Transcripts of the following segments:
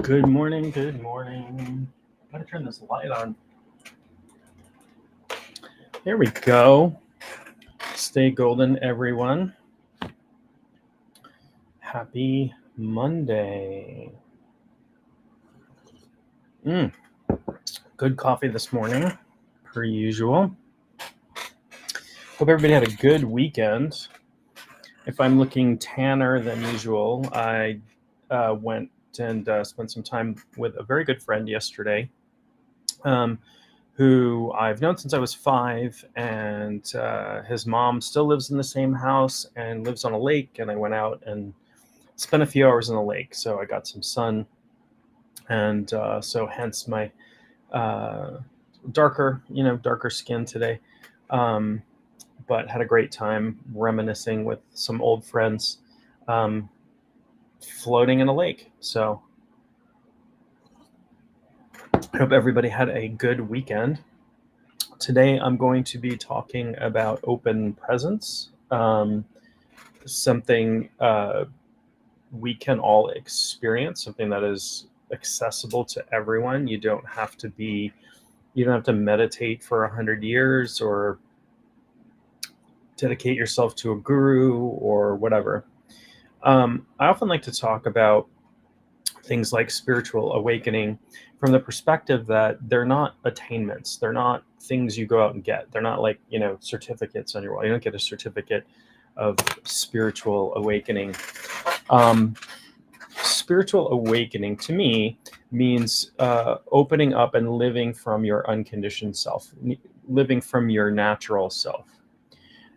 Good morning, good morning. Gotta turn this light on. There we go. Stay golden, everyone. Happy Monday. Good coffee this morning, per usual. Hope everybody had a good weekend. If I'm looking tanner than usual, I went and spent some time with a very good friend yesterday. Who I've known since I was 5, and his mom still lives in the same house and lives on a lake, and I went out and spent a few hours in the lake, so I got some sun, and so hence my darker skin today, but had a great time reminiscing with some old friends, floating in a lake. So I hope everybody had a good weekend. Today I'm going to be talking about open presence, something we can all experience, something that is accessible to everyone. You don't have to meditate for 100 years or dedicate yourself to a guru or whatever. I often like to talk about things like spiritual awakening from the perspective that they're not attainments. They're not things you go out and get. They're not like, certificates on your wall. You don't get a certificate of spiritual awakening. Spiritual awakening to me means opening up and living from your unconditioned self, living from your natural self.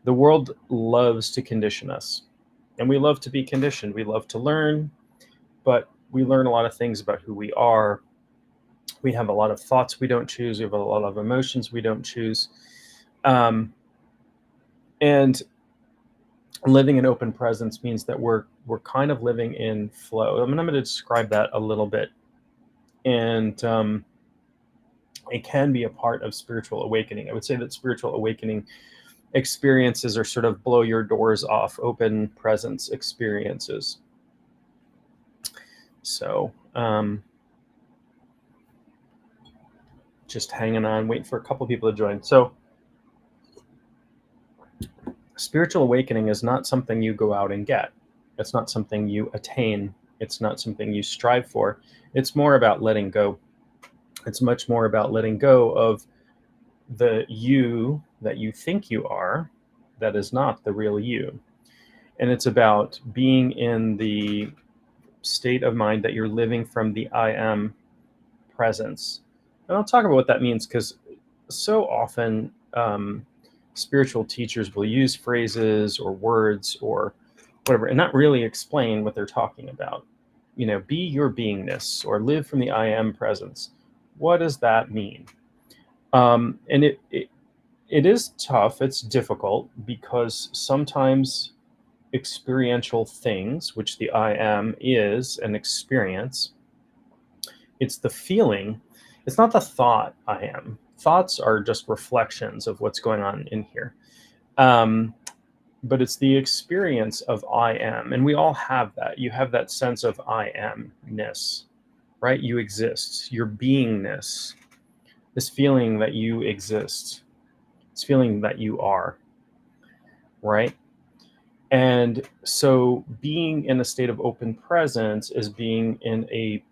The world loves to condition us, and we love to be conditioned. We love to learn, but we learn a lot of things about who we are. We have a lot of thoughts we don't choose. We have a lot of emotions we don't choose. And living in open presence means that we're kind of living in flow. I'm going to describe that a little bit. And it can be a part of spiritual awakening. I would say that spiritual awakening experiences are sort of blow your doors off, open presence experiences. So just hanging on, waiting for a couple people to join. So spiritual awakening is not something you go out and get. It's not something you attain. It's not something you strive for. It's more about letting go. It's much more about letting go of the you that you think you are, that is not the real you. And it's about being in the state of mind that you're living from the I am presence. And I'll talk about what that means, because so often spiritual teachers will use phrases or words or whatever and not really explain what they're talking about. Be your beingness or live from the I am presence. What does that mean? And it is tough. It's difficult because sometimes experiential things, which the I am is an experience, it's the feeling. It's not the thought I am. Thoughts are just reflections of what's going on in here. But it's the experience of I am. And we all have that. You have that sense of I amness, right? You exist, your beingness, this feeling that you exist, this feeling that you are, right? And so being in a state of open presence is being in a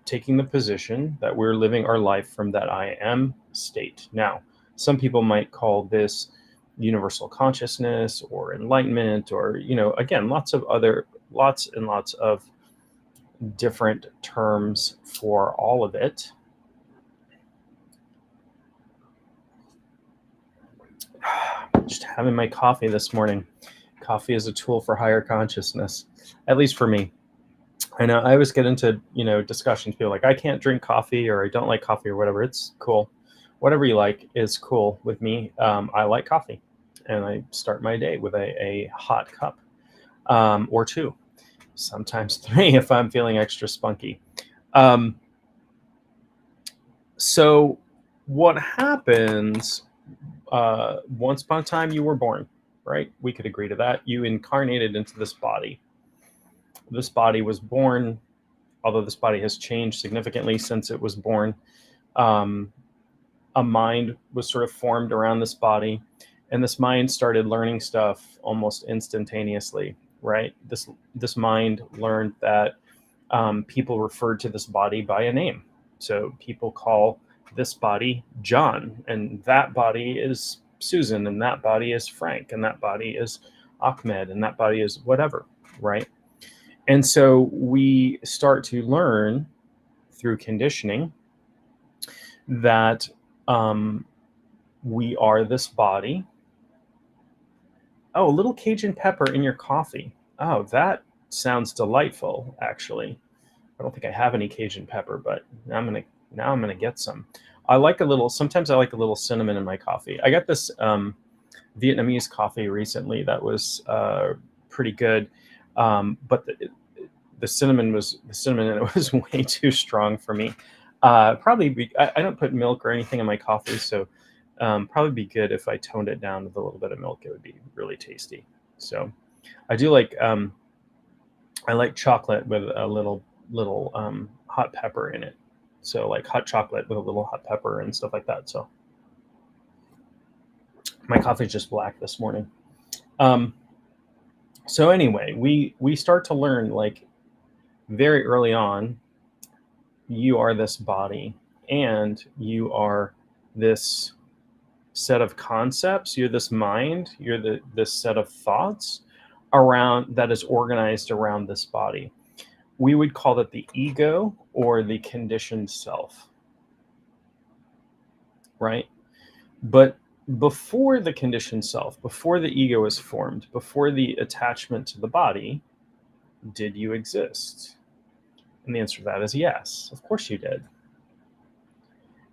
taking the position that we're living our life from that I am state. Now, some people might call this universal consciousness or enlightenment, or, again, lots and lots of different terms for all of it. Just having my coffee this morning. Coffee is a tool for higher consciousness, at least for me. I know I always get into, discussions, people like, I can't drink coffee, or I don't like coffee, or whatever. It's cool. Whatever you like is cool with me. I like coffee, and I start my day with a hot cup, or two, sometimes 3 if I'm feeling extra spunky. So what happens, once upon a time you were born, right? We could agree to that. You incarnated into this body. This body was born although this body has changed significantly since it was born. Um, a mind was sort of formed around this body, and this mind started learning stuff almost instantaneously, right? This mind learned that people referred to this body by a name. So people call this body John, and that body is Susan, and that body is Frank, and that body is Ahmed, and that body is whatever, right? And so we start to learn through conditioning that we are this body. Oh, a little Cajun pepper in your coffee. Oh, that sounds delightful, actually. I don't think I have any Cajun pepper, but now I'm gonna get some. Sometimes I like a little cinnamon in my coffee. I got this Vietnamese coffee recently that was pretty good, but the cinnamon in it was way too strong for me. I don't put milk or anything in my coffee, so probably be good if I toned it down with a little bit of milk. It would be really tasty. So I do I like chocolate with a little hot pepper in it. So like hot chocolate with a little hot pepper and stuff like that. So my coffee's just black this morning. So anyway, we start to learn like very early on, you are this body and you are this set of concepts, you're this mind, you're this set of thoughts around that is organized around this body. We would call that the ego or the conditioned self, right? But before the conditioned self, before the ego is formed, before the attachment to the body, did you exist? And the answer to that is yes, of course you did.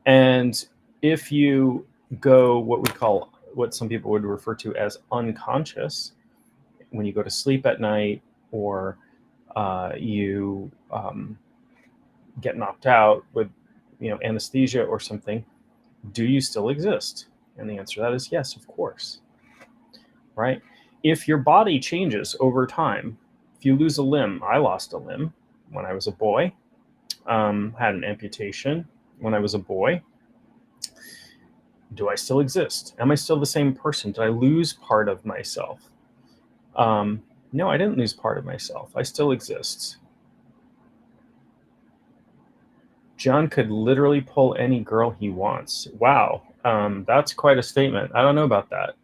And if you go what some people would refer to as unconscious, when you go to sleep at night or you get knocked out with anesthesia or something, do you still exist? And the answer to that is yes, of course. Right? If your body changes over time, if you lose a limb, I lost a limb when I was a boy, had an amputation when I was a boy. Do I still exist? Am I still the same person? Did I lose part of myself? No, I didn't lose part of myself. I still exist. John could literally pull any girl he wants. Wow, that's quite a statement. I don't know about that.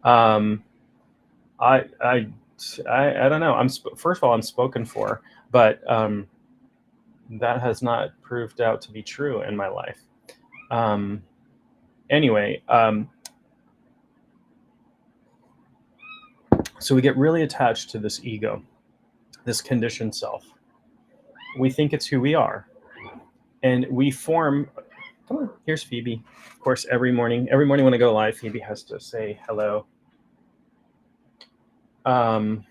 um, I don't know. First of all, I'm spoken for, but that has not proved out to be true in my life. Anyway, so we get really attached to this ego, this conditioned self. We think it's who we are, and we form. Come on, here's Phoebe. Of course, every morning when I go live, Phoebe has to say hello. The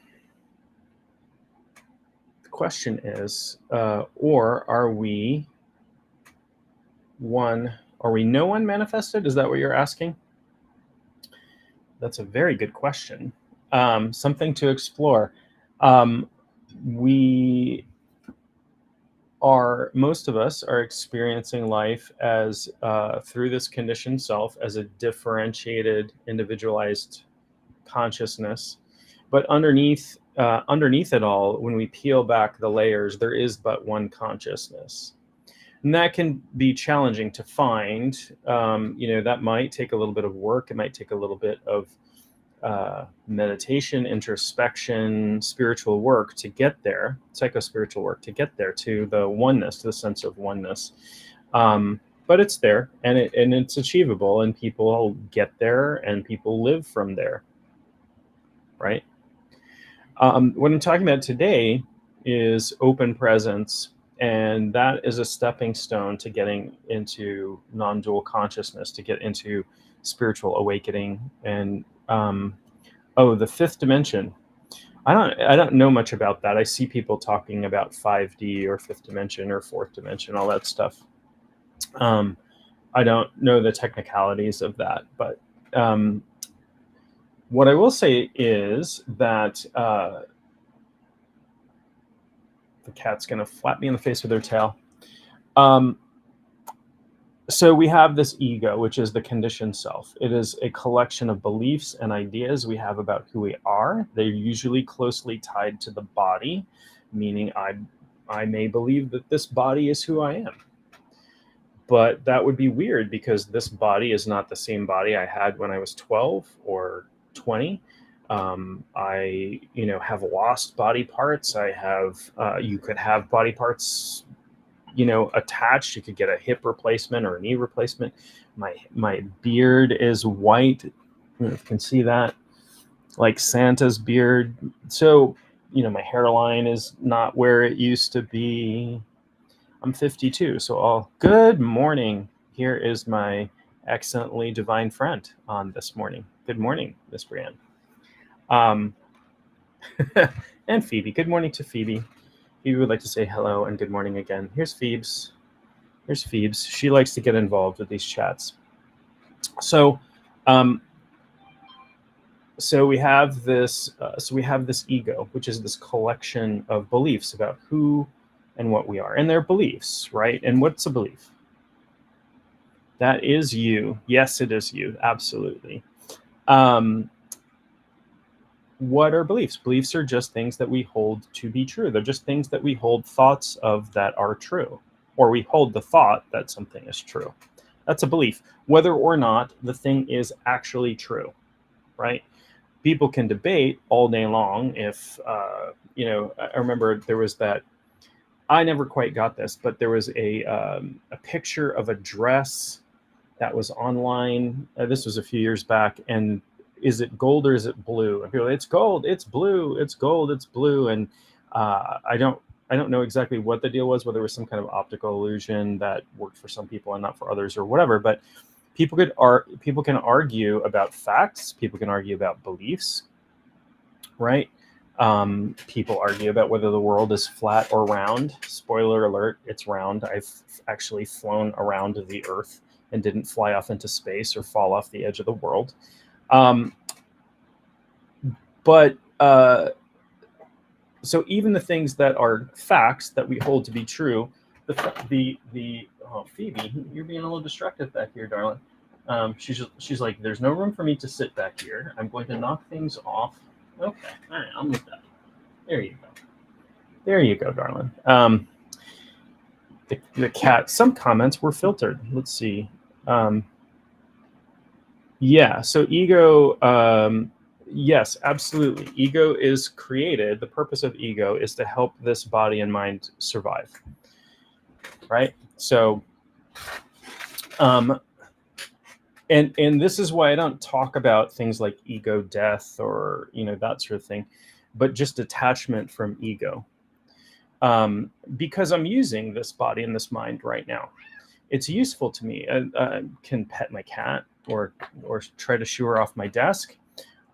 question is, or are we one? Are we no one manifested? Is that what you're asking? That's a very good question. Something to explore. Most of us are experiencing life as through this conditioned self as a differentiated, individualized consciousness. But underneath it all, when we peel back the layers, there is but one consciousness. And that can be challenging to find. That might take a little bit of work. It might take a little bit of meditation, introspection, spiritual work to get there, psycho-spiritual work to get there to the oneness, to the sense of oneness. But it's there, and it's achievable, and people get there, and people live from there, right? What I'm talking about today is open presence, and that is a stepping stone to getting into non-dual consciousness, to get into spiritual awakening. And the fifth dimension. I don't know much about that. I see people talking about 5D or fifth dimension or fourth dimension, all that stuff. I don't know the technicalities of that, but what I will say is that The cat's going to flap me in the face with her tail. So we have this ego, which is the conditioned self. It is a collection of beliefs and ideas we have about who we are. They're usually closely tied to the body, meaning I may believe that this body is who I am. But that would be weird because this body is not the same body I had when I was 12 or 20. I, have lost body parts. I have, you could have body parts, attached. You could get a hip replacement or a knee replacement. My beard is white. You can see that, like Santa's beard. So, my hairline is not where it used to be. I'm 52, so good morning. Here is my excellently divine friend on this morning. Good morning, Miss Brienne. And Phoebe. Good morning to Phoebe. Phoebe would like to say hello and good morning again. Here's Phoebes. She likes to get involved with these chats. So we have this. So we have this ego, which is this collection of beliefs about who and what we are, and they're beliefs, right? And what's a belief? That is you. Yes, it is you. Absolutely. What are beliefs? Beliefs are just things that we hold to be true. They're just things that we hold thoughts of that are true, or we hold the thought that something is true. That's a belief, whether or not the thing is actually true, right? People can debate all day long if, I remember there was that, I never quite got this, but there was a picture of a dress that was online. This was a few years back, and is it gold or is it blue? And people, it's gold, it's blue, it's gold, it's blue, and I don't know exactly what the deal was, whether it was some kind of optical illusion that worked for some people and not for others, or whatever. But people can argue about facts. People can argue about beliefs, right? People argue about whether the world is flat or round. Spoiler alert, it's round. I've actually flown around the Earth and didn't fly off into space or fall off the edge of the world. So even the things that are facts that we hold to be true, Phoebe, you're being a little distracted back here, darling. She's like, there's no room for me to sit back here. I'm going to knock things off. Okay, all right, I'll move that. There you go, darling. The cat. Some comments were filtered. Let's see. Yeah. So ego. Yes, absolutely. Ego is created. The purpose of ego is to help this body and mind survive. Right. So. And this is why I don't talk about things like ego death or that sort of thing, but just detachment from ego. Because I'm using this body and this mind right now. It's useful to me. I can pet my cat or try to shoo her off my desk.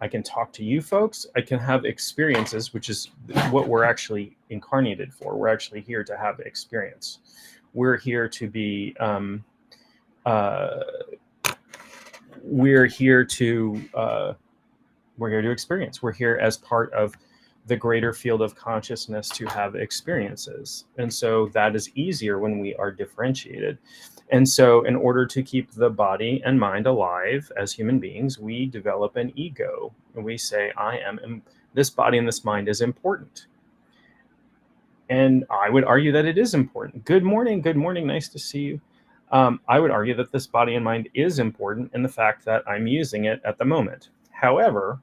I can talk to you folks. I can have experiences, which is what we're actually incarnated for. We're actually here to have experience. We're here to be. We're here to experience. We're here as part of the greater field of consciousness to have experiences. And so that is easier when we are differentiated. And so in order to keep the body and mind alive as human beings, we develop an ego. And we say, this body and this mind is important. And I would argue that it is important. Good morning. Nice to see you. I would argue that this body and mind is important in the fact that I'm using it at the moment. However,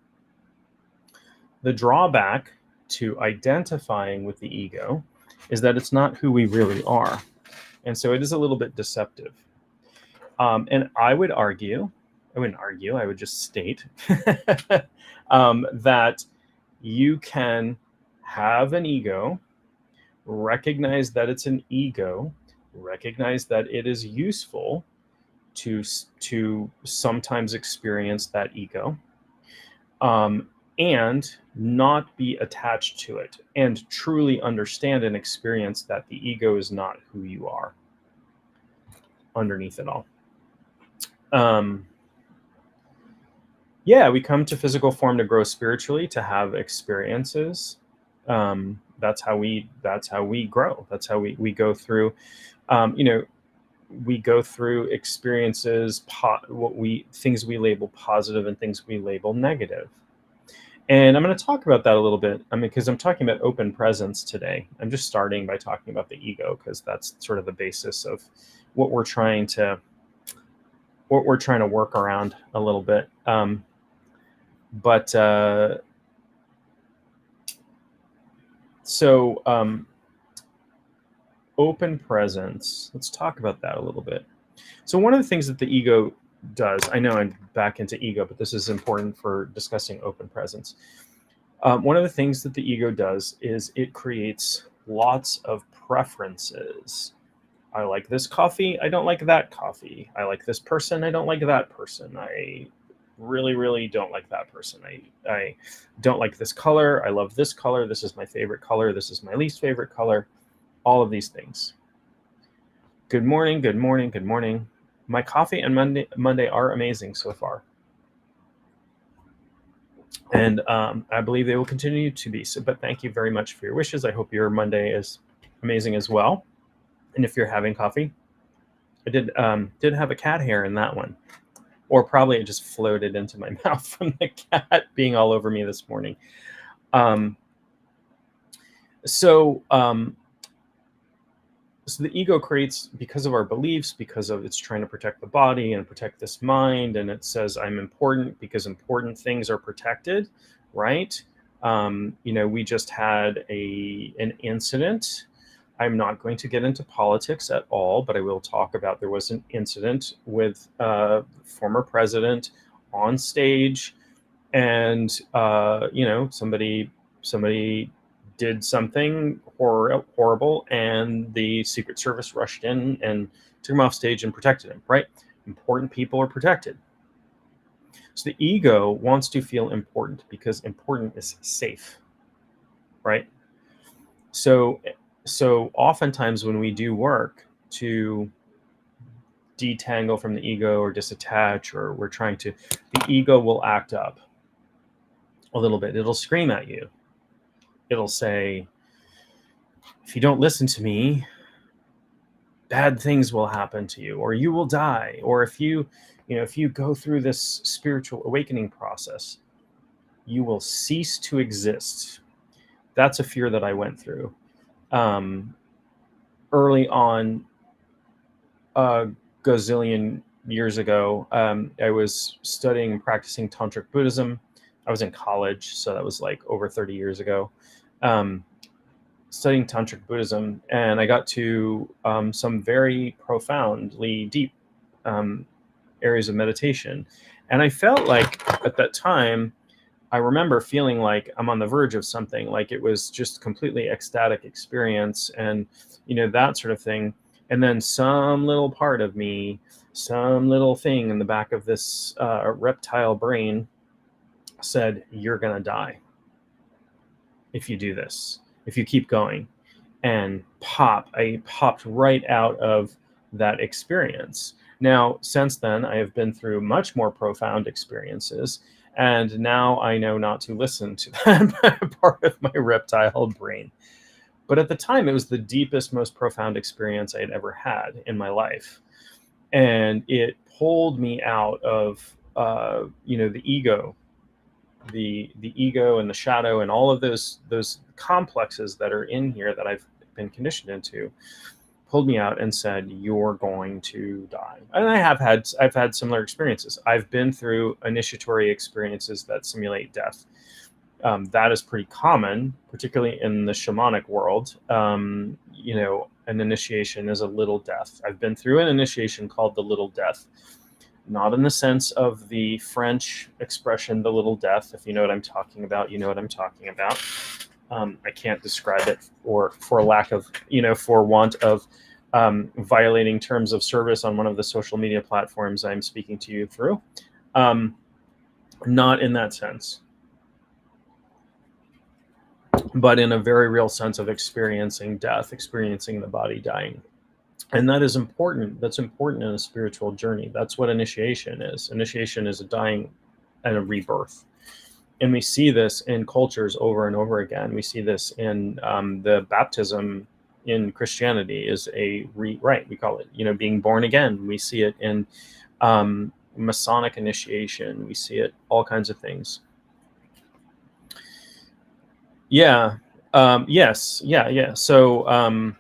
the drawback to identifying with the ego is that it's not who we really are. And so it is a little bit deceptive. And I would just state that you can have an ego, recognize that it's an ego, recognize that it is useful to sometimes experience that ego, and not be attached to it, and truly understand and experience that the ego is not who you are underneath it all. We come to physical form to grow spiritually, to have experiences. That's how we grow. That's how we go through, you know, we go through experiences, things we label positive and things we label negative. And I'm going to talk about that a little bit. I mean, because I'm talking about open presence today. I'm just starting by talking about the ego, because that's sort of the basis of what we're trying to work around a little bit. But so open presence. Let's talk about that a little bit. So one of the things that the ego does, I know I'm back into ego, but this is important for discussing open presence. One of the things that the ego does is it creates lots of preferences. I like this coffee. I don't like that coffee. I like this person. I don't like that person. I really, really don't like that person. I don't like this color. I love this color. This is my favorite color. This is my least favorite color. All of these things. Good morning. Good morning. Good morning. My coffee and Monday are amazing so far. And I believe they will continue to be. So, but thank you very much for your wishes. I hope your Monday is amazing as well. And if you're having coffee, I did have a cat hair in that one, or probably it just floated into my mouth from the cat being all over me this morning. So the ego creates, because of our beliefs, because of it's trying to protect the body and protect this mind, and it says I'm important because important things are protected, right? We just had an incident. I'm not going to get into politics at all, but I will talk about, there was an incident with former president on stage, and somebody did something horrible, and the Secret Service rushed in and took him off stage and protected him, right? Important people are protected. So the ego wants to feel important because important is safe, right? So oftentimes when we do work to detangle from the ego or disattach, or we're trying to, the ego will act up a little bit. It'll scream at you. It'll say, if you don't listen to me, bad things will happen to you, or you will die. Or if you go through this spiritual awakening process, you will cease to exist. That's a fear that I went through early on, a gazillion years ago. I was studying and practicing tantric Buddhism. I was in college, so that was like over 30 years ago. Studying tantric Buddhism, and I got to some very profoundly deep areas of meditation, and I felt like at that time, I remember feeling like I'm on the verge of something, like it was just completely ecstatic experience, and that sort of thing. And then some little part of me, some little thing in the back of this reptile brain said, "You're gonna die if you do this, if you keep going." And I popped right out of that experience. Now, since then, I have been through much more profound experiences, and now I know not to listen to that part of my reptile brain. But at the time, it was the deepest, most profound experience I had ever had in my life. And it pulled me out of, the ego, the ego and the shadow and all of those complexes that are in here that I've been conditioned into, pulled me out and said, "You're going to die." And I've had similar experiences. I've been through initiatory experiences that simulate death. That is pretty common, particularly in the shamanic world. An initiation is a little death. I've been through an initiation called the little death. Not in the sense of the French expression, the little death. If you know what I'm talking about, you know what I'm talking about. I can't describe it for want of violating terms of service on one of the social media platforms I'm speaking to you through. Not in that sense, but in a very real sense of experiencing death, experiencing the body dying. And that is important. That's important in a spiritual journey. That's what initiation is. Initiation is a dying and a rebirth. And we see this in cultures over and over again. We see this in the baptism in Christianity is a rite. We call it, being born again. We see it in Masonic initiation. We see it all kinds of things. Yeah. Yes. Yeah. Yeah. So,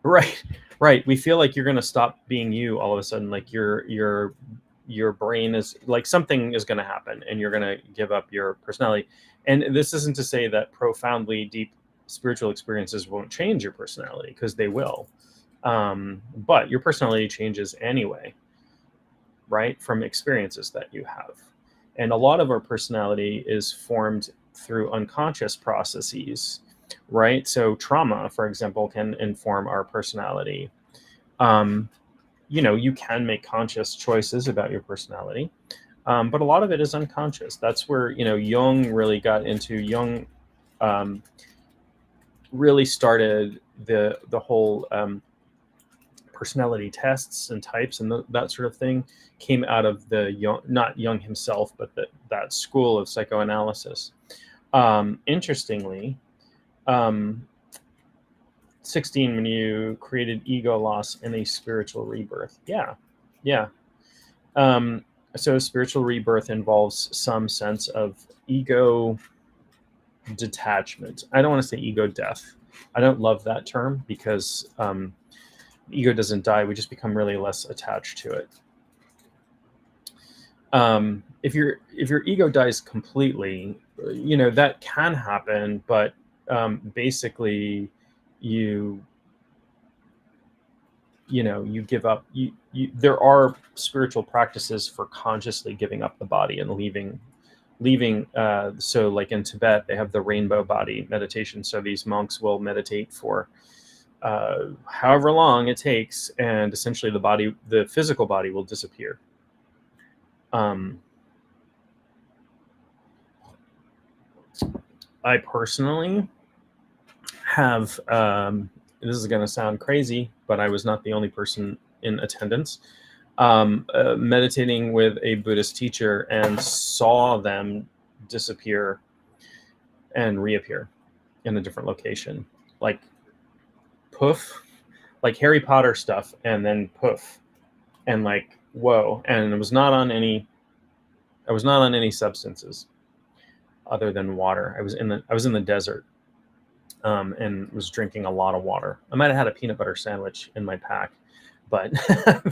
right. Right. We feel like you're going to stop being you all of a sudden. Like your brain is like something is going to happen and you're going to give up your personality. And this isn't to say that profoundly deep spiritual experiences won't change your personality, because they will. But your personality changes anyway, right? From experiences that you have. And a lot of our personality is formed through unconscious processes, right? So trauma, for example, can inform our personality. You can make conscious choices about your personality, but a lot of it is unconscious. That's where Jung really got into. Jung really started the whole personality tests and types and that sort of thing. Came out of the Jung, not Jung himself, but that school of psychoanalysis. Interestingly, 16, when you created ego loss and a spiritual rebirth. Yeah. So spiritual rebirth involves some sense of ego detachment. I don't want to say ego death. I don't love that term, because ego doesn't die. We just become really less attached to it. If your ego dies completely, that can happen, but basically you give up. There are spiritual practices for consciously giving up the body and leaving. So like in Tibet, they have the rainbow body meditation. So these monks will meditate for however long it takes, and essentially the physical body will disappear. I personally have, this is going to sound crazy, but I was not the only person in attendance, meditating with a Buddhist teacher and saw them disappear and reappear in a different location. Like poof, like Harry Potter stuff, and then poof, and like whoa. And I was not on any substances other than water. I was in the desert, and was drinking a lot of water. I might have had a peanut butter sandwich in my pack, but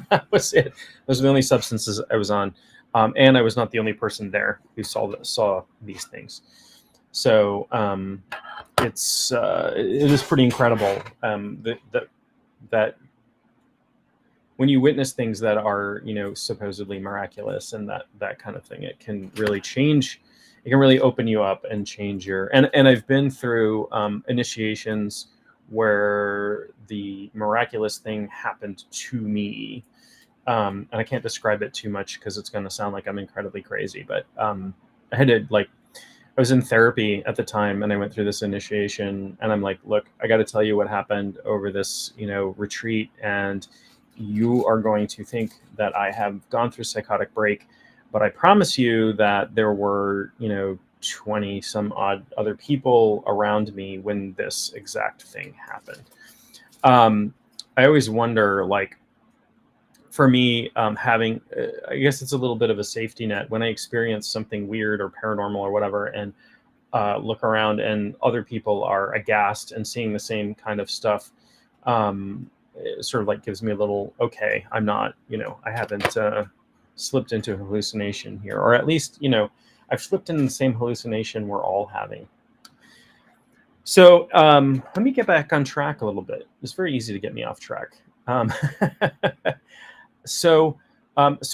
that was it. Those are the only substances I was on, and I was not the only person there who saw these things. So it is pretty incredible that when you witness things that are supposedly miraculous and that kind of thing, it can really change. It can really open you up and change your. And I've been through initiations where the miraculous thing happened to me, and I can't describe it too much because it's going to sound like I'm incredibly crazy. But I had to I was in therapy at the time, and I went through this initiation, and I'm like, look, I got to tell you what happened over this retreat, and you are going to think that I have gone through psychotic break, but I promise you that there were 20 some odd other people around me when this exact thing happened. I always wonder, like, for me, having, I guess it's a little bit of a safety net when I experience something weird or paranormal or whatever, and look around and other people are aghast and seeing the same kind of stuff. It sort of like gives me a little, okay, I'm not, I haven't slipped into a hallucination here, or at least, I've slipped in the same hallucination we're all having. So let me get back on track a little bit. It's very easy to get me off track. So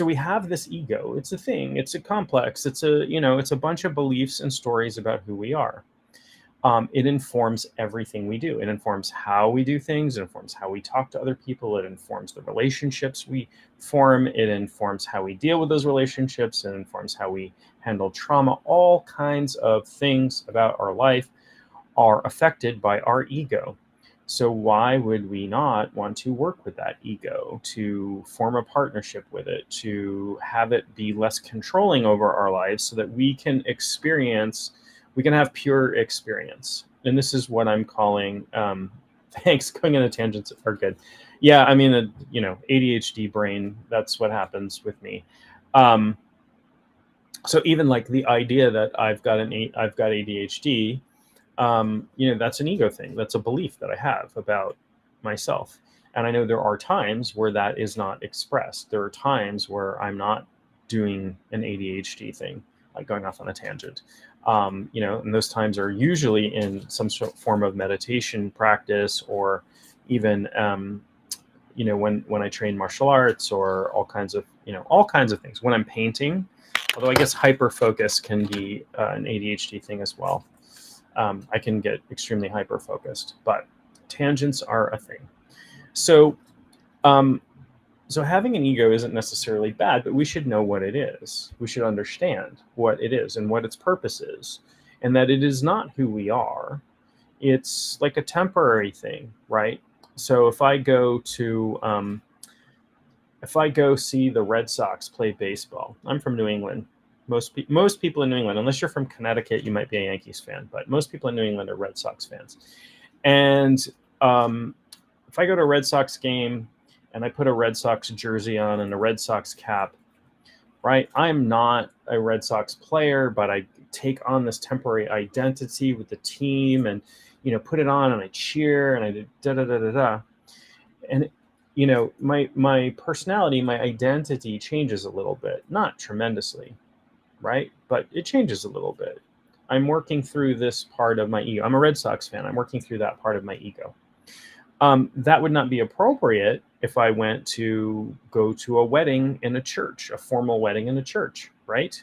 we have this ego. It's a thing. It's a complex. It's a bunch of beliefs and stories about who we are. It informs everything we do. It informs how we do things. It informs how we talk to other people. It informs the relationships we form. It informs how we deal with those relationships. It informs how we handle trauma. All kinds of things about our life are affected by our ego. So why would we not want to work with that ego, to form a partnership with it, to have it be less controlling over our lives so that we can have pure experience? And this is what I'm calling, thanks, going into tangents are good. Yeah, I mean, ADHD brain, that's what happens with me. So even like the idea that I've got ADHD, that's an ego thing. That's a belief that I have about myself. And I know there are times where that is not expressed. There are times where I'm not doing an ADHD thing, like going off on a tangent. And those times are usually in some sort of form of meditation practice, or even, when I train martial arts, or all kinds of things. When I'm painting, although I guess hyper focus can be an ADHD thing as well. I can get extremely hyper focused, but tangents are a thing. So, so having an ego isn't necessarily bad, but we should know what it is. We should understand what it is and what its purpose is, and that it is not who we are. It's like a temporary thing, right? So if I go see the Red Sox play baseball, I'm from New England. Most people in New England, unless you're from Connecticut, you might be a Yankees fan, but most people in New England are Red Sox fans. And if I go to a Red Sox game and I put a Red Sox jersey on and a Red Sox cap, right? I'm not a Red Sox player, but I take on this temporary identity with the team, and put it on, and I cheer, and I do da da da da da, and my personality, my identity changes a little bit, not tremendously, right? But it changes a little bit. I'm working through this part of my ego. I'm a Red Sox fan. I'm working through that part of my ego. That would not be appropriate if I went to go to a wedding in a church, a formal wedding in a church, right?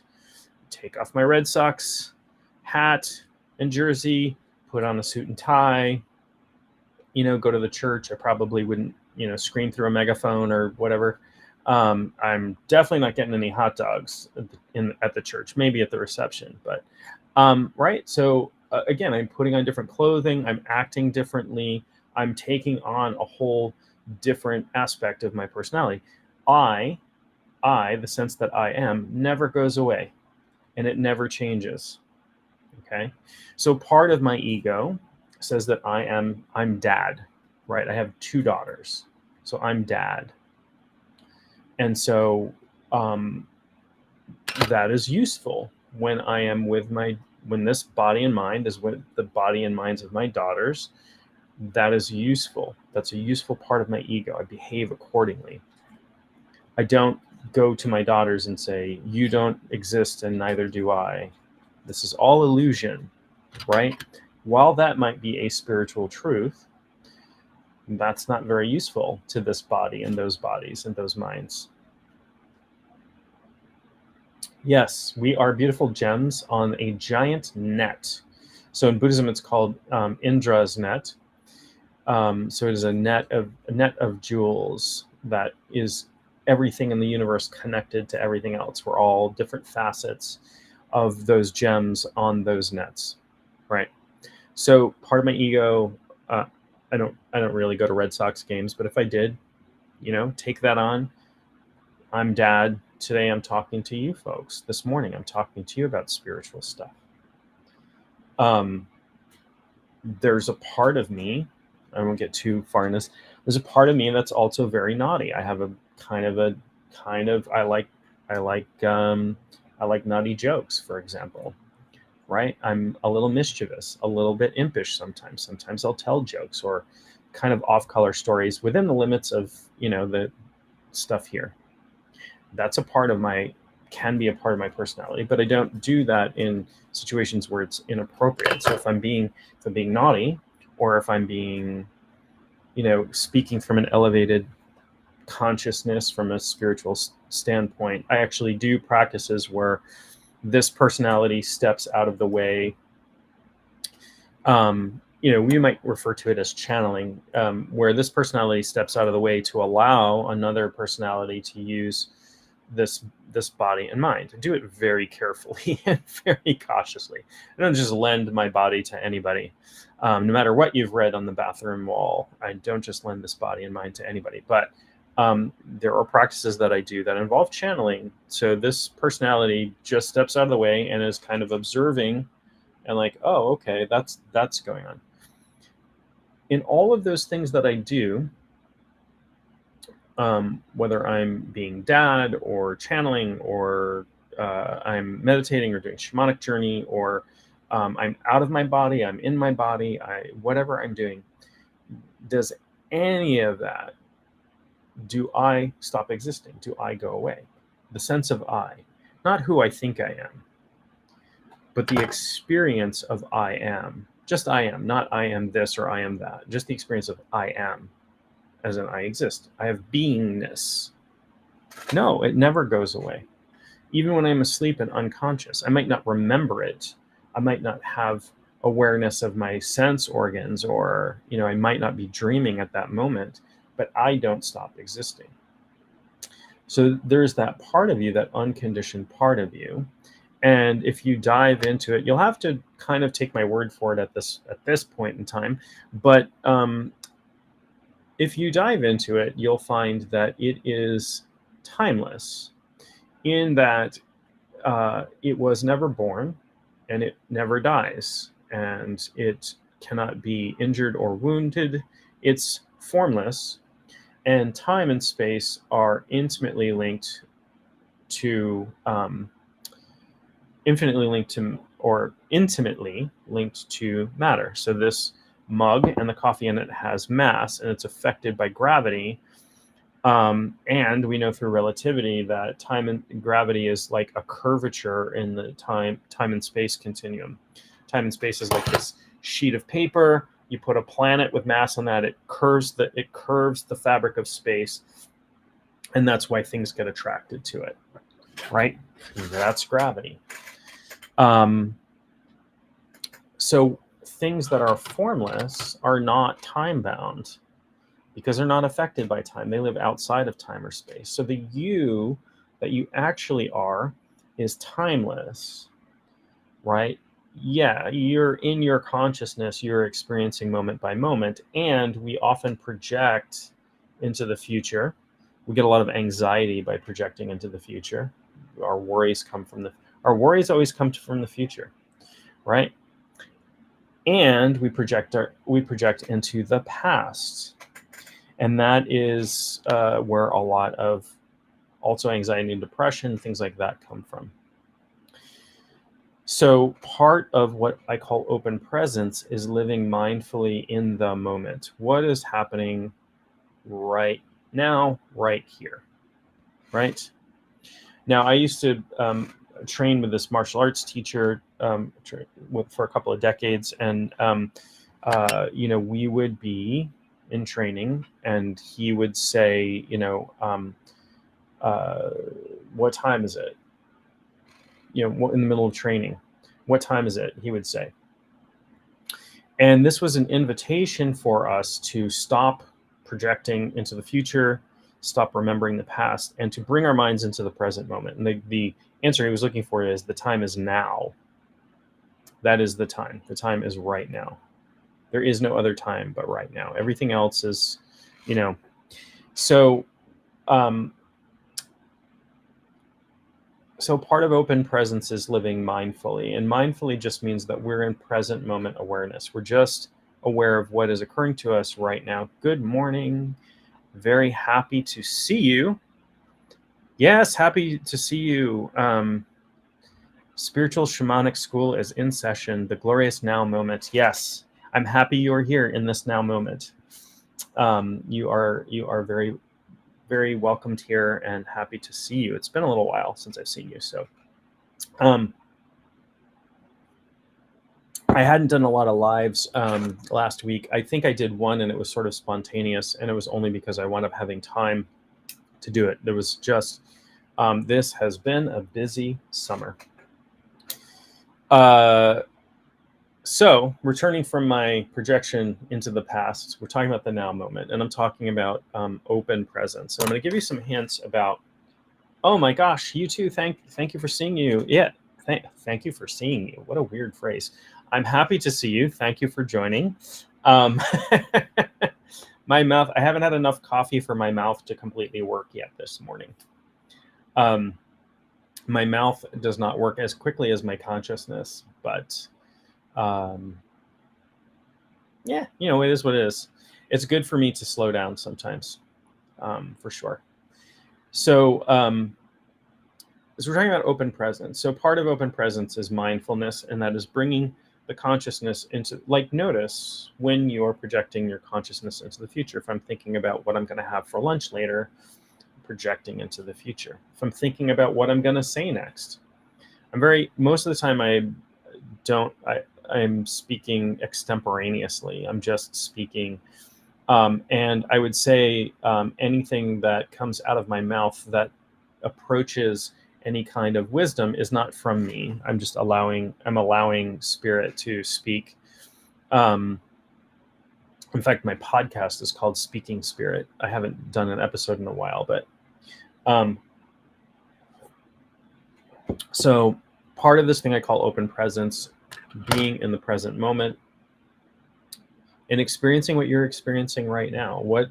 Take off my Red Sox hat and jersey, put on a suit and tie, go to the church. I probably wouldn't, scream through a megaphone or whatever. I'm definitely not getting any hot dogs at the church, maybe at the reception, but right. So again, I'm putting on different clothing. I'm acting differently. I'm taking on a whole different aspect of my personality. I, the sense that I am, never goes away, and it never changes. Okay. So part of my ego says that I'm dad, right? I have 2 daughters. So I'm dad. And so that is useful when I am when this body and mind is with the body and minds of my daughters. That is useful. That's a useful part of my ego. I behave accordingly. I don't go to my daughters and say, you don't exist and neither do I. This is all illusion, right? While that might be a spiritual truth, that's not very useful to this body and those bodies and those minds. Yes, we are beautiful gems on a giant net. So in Buddhism, it's called Indra's net. So it is a net of jewels that is everything in the universe connected to everything else. We're all different facets of those gems on those nets, right? So part of my ego, I don't really go to Red Sox games, but if I did, take that on. I'm dad. Today I'm talking to you folks. This morning I'm talking to you about spiritual stuff. There's a part of me, I won't get too far in this. There's a part of me that's also very naughty. I have a kind of I like naughty jokes, for example. Right? I'm a little mischievous, a little bit impish sometimes. Sometimes I'll tell jokes or kind of off-color stories within the limits of, the stuff here. That's can be a part of my personality, but I don't do that in situations where it's inappropriate. So if I'm being naughty, or if I'm being, speaking from an elevated consciousness, from a spiritual standpoint, I actually do practices where this personality steps out of the way. We might refer to it as channeling, where this personality steps out of the way to allow another personality to use this body and mind. Do it very carefully and very cautiously. I don't just lend my body to anybody. No matter what you've read on the bathroom wall, I don't just lend this body and mind to anybody. But there are practices that I do that involve channeling. So this personality just steps out of the way and is kind of observing and like, oh, okay, that's going on. In all of those things that I do, whether I'm being dad or channeling or I'm meditating or doing shamanic journey or I'm out of my body, I'm in my body, whatever I'm doing, does any of that, do I stop existing? Do I go away? The sense of I, not who I think I am, but the experience of I am. Just I am, not I am this or I am that. Just the experience of I am, as in I exist. I have beingness. No, it never goes away. Even when I'm asleep and unconscious, I might not remember it. I might not have awareness of my sense organs, or I might not be dreaming at that moment, but I don't stop existing. So there's that part of you, that unconditioned part of you. And if you dive into it, you'll have to kind of take my word for it at this point in time. But if you dive into it, you'll find that it is timeless, in that it was never born and it never dies, and it cannot be injured or wounded. It's formless, and time and space are intimately linked to intimately linked to matter. So this mug and the coffee in it has mass, and it's affected by gravity. And we know through relativity that time and gravity is like a curvature in the time and space continuum. Time and space is like this sheet of paper. You put a planet with mass on that, it curves the fabric of space, and that's why things get attracted to it, right? That's gravity. So things that are formless are not time bound, because they're not affected by time. They live outside of time or space. So the you that you actually are is timeless, right? Yeah, you're in your consciousness, you're experiencing moment by moment, and we often project into the future. We get a lot of anxiety by projecting into the future. Our worries always come from the future, right? And we project into the past. And that is where a lot of also anxiety and depression, things like that, come from. So part of what I call open presence is living mindfully in the moment. What is happening right now, right here, right? Now, I used to train with this martial arts teacher for a couple of decades, and we would be in training, and he would say, what time is it? In the middle of training, what time is it? He would say. And this was an invitation for us to stop projecting into the future, stop remembering the past, and to bring our minds into the present moment. And the answer he was looking for is, the time is now. That is the time. The time is right now. There is no other time but right now. Everything else is, so part of open presence is living mindfully. And mindfully just means that we're in present moment awareness. We're just aware of what is occurring to us right now. Good morning. Very happy to see you. Yes, happy to see you. Spiritual Shamanic School is in session. The glorious now moment. Yes, I'm happy you're here in this now moment. You are very, very welcomed here, and happy to see you. It's been a little while since I've seen you. So I hadn't done a lot of lives last week. I think I did one, and it was sort of spontaneous, and it was only because I wound up having time to do it. There was just, this has been a busy summer. So returning from my projection into the past, we're talking about the now moment, and I'm talking about open presence. So I'm going to give you some hints about Oh my gosh, you too. Thank you for seeing you. Yeah, thank you for seeing you. What a weird phrase. I'm happy to see you. Thank you for joining. Um, my mouth. I haven't had enough coffee for my mouth to completely work yet this morning. Um, my mouth does not work as quickly as my consciousness, but um, yeah, it is what it is. It's good for me to slow down sometimes, for sure. So we're talking about open presence. So part of open presence is mindfulness, and that is bringing the consciousness into, like, notice when you're projecting your consciousness into the future. If I'm thinking about what I'm going to have for lunch later, projecting into the future. If I'm thinking about what I'm going to say next, most of the time I'm speaking extemporaneously. I'm just speaking. And I would say anything that comes out of my mouth that approaches any kind of wisdom is not from me. I'm allowing spirit to speak. Um, in fact, my podcast is called Speaking Spirit. I haven't done an episode in a while, but um, so part of this thing I call open presence, being in the present moment and experiencing what you're experiencing right now. What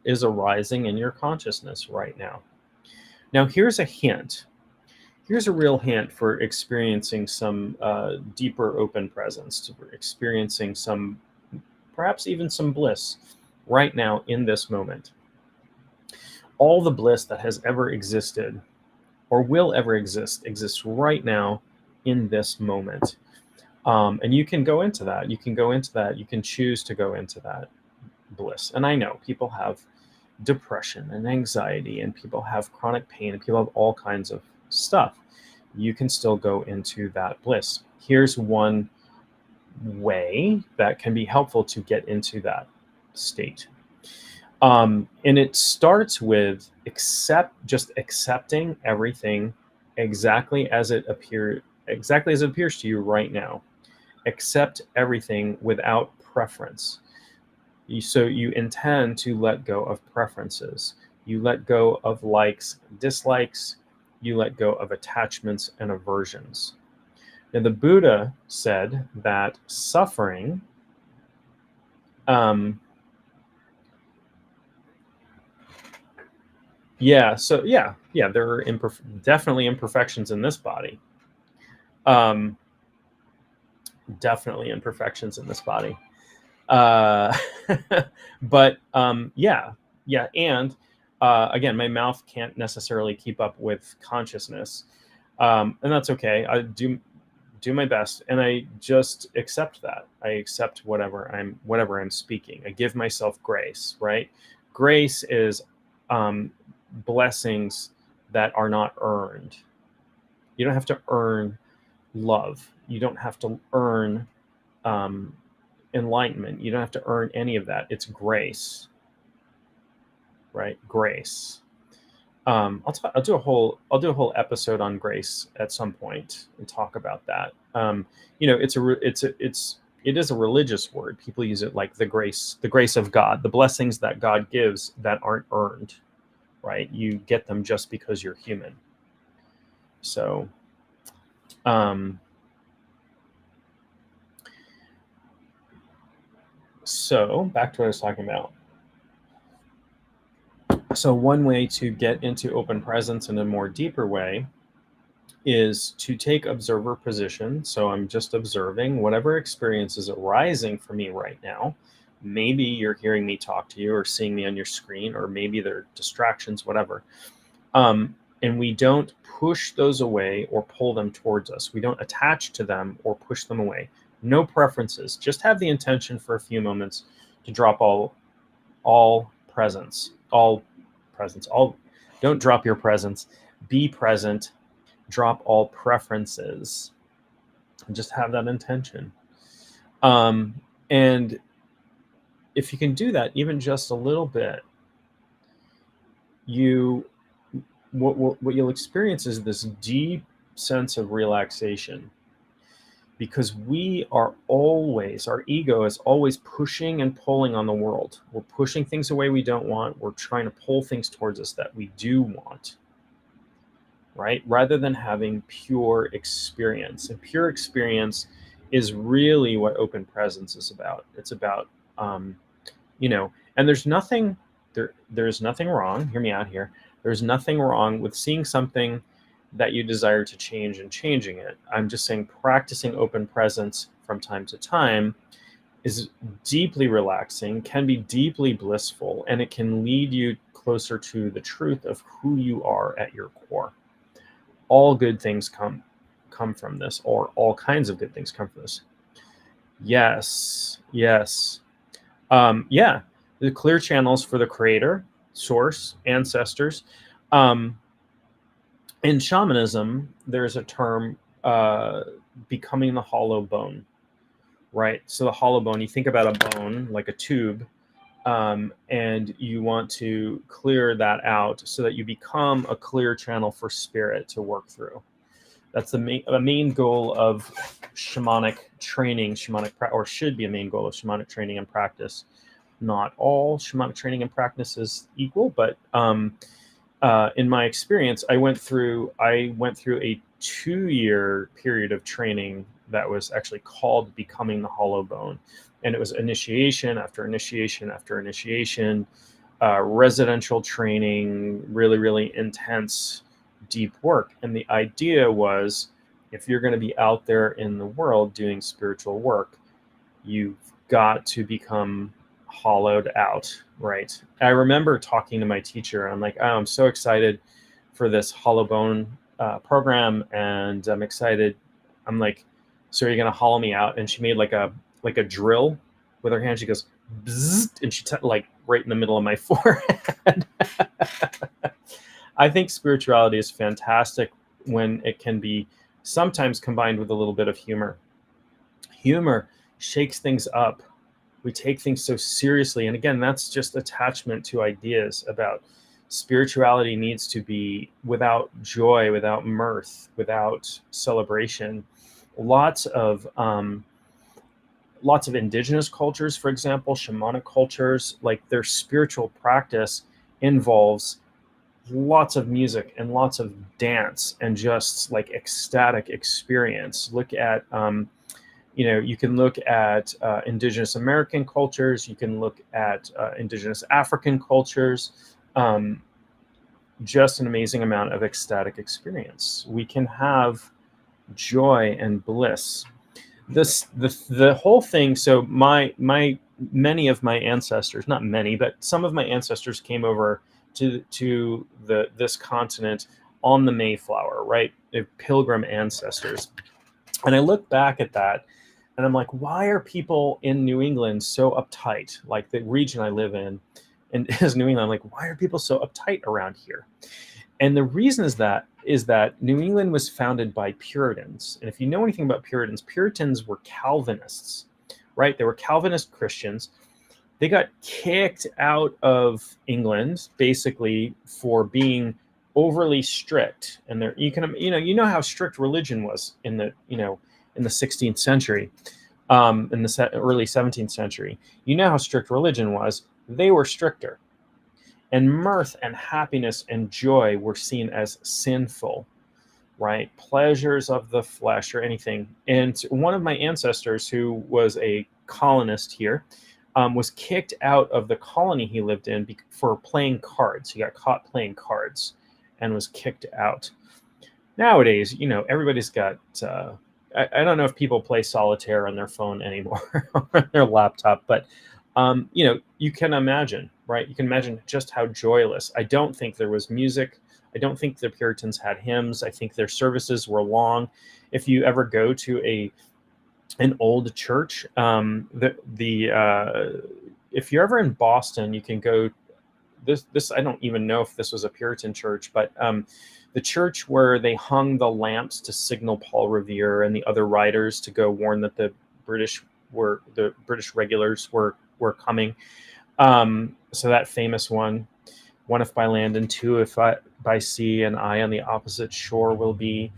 is arising in your consciousness right now. Now, here's a hint. Here's a real hint for experiencing some deeper open presence, for experiencing some, perhaps even some bliss right now in this moment. All the bliss that has ever existed or will ever exist exists right now in this moment. And you can go into that. You can go into that. You can choose to go into that bliss. And I know people have depression and anxiety, and people have chronic pain, and people have all kinds of stuff. You can still go into that bliss. Here's one way that can be helpful to get into that state. And it starts with just accepting everything exactly as it appears to you right now. Accept everything without preference. So you intend to let go of preferences. You let go of likes, dislikes. You let go of attachments and aversions. And the Buddha said that suffering, there are definitely imperfections in this body. Definitely imperfections in this body. But and again, my mouth can't necessarily keep up with consciousness, and that's okay. I do my best, and I just accept that. I accept whatever I'm speaking. I give myself grace. Right? Grace is blessings that are not earned. You don't have to earn love. You don't have to earn enlightenment. You don't have to earn any of that. It's grace, right? Grace. I'll do a whole episode on grace at some point and talk about that. It is a religious word. People use it like the grace of God, the blessings that God gives that aren't earned, right? You get them just because you're human. So, back to what I was talking about. So one way to get into open presence in a more deeper way is to take observer position. So I'm just observing whatever experience is arising for me right now. Maybe you're hearing me talk to you or seeing me on your screen, or maybe there are distractions, whatever. And we don't push those away or pull them towards us. We don't attach to them or push them away. No preferences. Just have the intention for a few moments to drop all presence. Don't drop your presence. Be present. Drop all preferences. And just have that intention. And if you can do that, even just a little bit, what you'll experience is this deep sense of relaxation, because our ego is always pushing and pulling on the world. We're pushing things away we don't want. We're trying to pull things towards us that we do want. right? Rather than having pure experience. And pure experience is really what open presence is about. It's about, and there's nothing wrong, hear me out here. There's nothing wrong with seeing something that you desire to change and changing it. I'm just saying practicing open presence from time to time is deeply relaxing, can be deeply blissful, and it can lead you closer to the truth of who you are at your core. All good things come from this, or all kinds of good things come from this. Yes. Yeah, the clear channels for the creator, source, ancestors. In shamanism, there's a term, becoming the hollow bone, right? So the hollow bone, you think about a bone like a tube, and you want to clear that out so that you become a clear channel for spirit to work through. That's the main goal of shamanic training, or should be a main goal of shamanic training and practice. Not all shamanic training and practice is equal, but in my experience, I went through a 2-year period of training that was actually called Becoming the Hollow Bone. And it was initiation after initiation after initiation, residential training, really, really intense, deep work. And the idea was, if you're going to be out there in the world doing spiritual work, you've got to become hollowed out, right? I remember talking to my teacher. I'm like, oh, I'm so excited for this hollow bone program, and I'm excited. I'm like, so are you going to hollow me out? And she made like a drill with her hand. She goes, bzzzt, and she like right in the middle of my forehead. I think spirituality is fantastic when it can be sometimes combined with a little bit of humor. Humor shakes things up. We take things so seriously. And again, that's just attachment to ideas about spirituality needs to be without joy, without mirth, without celebration. Lots of indigenous cultures, for example, shamanic cultures, like their spiritual practice involves lots of music and lots of dance and just like ecstatic experience. Look at you can look at indigenous American cultures, you can look at indigenous African cultures, just an amazing amount of ecstatic experience. We can have joy and bliss. The whole thing. So many of my ancestors, not many, but some of my ancestors came over to this continent on the Mayflower, right? They're pilgrim ancestors. And I look back at that and I'm like, why are people in New England so uptight? Like the region I live in and is New England. I'm like, why are people so uptight around here? And the reason is that New England was founded by Puritans. And if you know anything about Puritans were Calvinists, right? They were Calvinist Christians. They got kicked out of England basically for being overly strict. And you know how strict religion was in the 16th century, in the early 17th century. You know how strict religion was. They were stricter. And mirth and happiness and joy were seen as sinful, right? Pleasures of the flesh or anything. And one of my ancestors, who was a colonist here, was kicked out of the colony he lived in for playing cards. He got caught playing cards and was kicked out. Nowadays, everybody's got... I don't know if people play solitaire on their phone anymore or on their laptop, but you can imagine, right? You can imagine just how joyless. I don't think there was music. I don't think the Puritans had hymns. I think their services were long. If you ever go to an old church, if you're ever in Boston, you can go. This I don't even know if this was a Puritan church, but the church where they hung the lamps to signal Paul Revere and the other riders to go warn that the British regulars were coming. So that famous one if by land and two if by sea, and I on the opposite shore will be.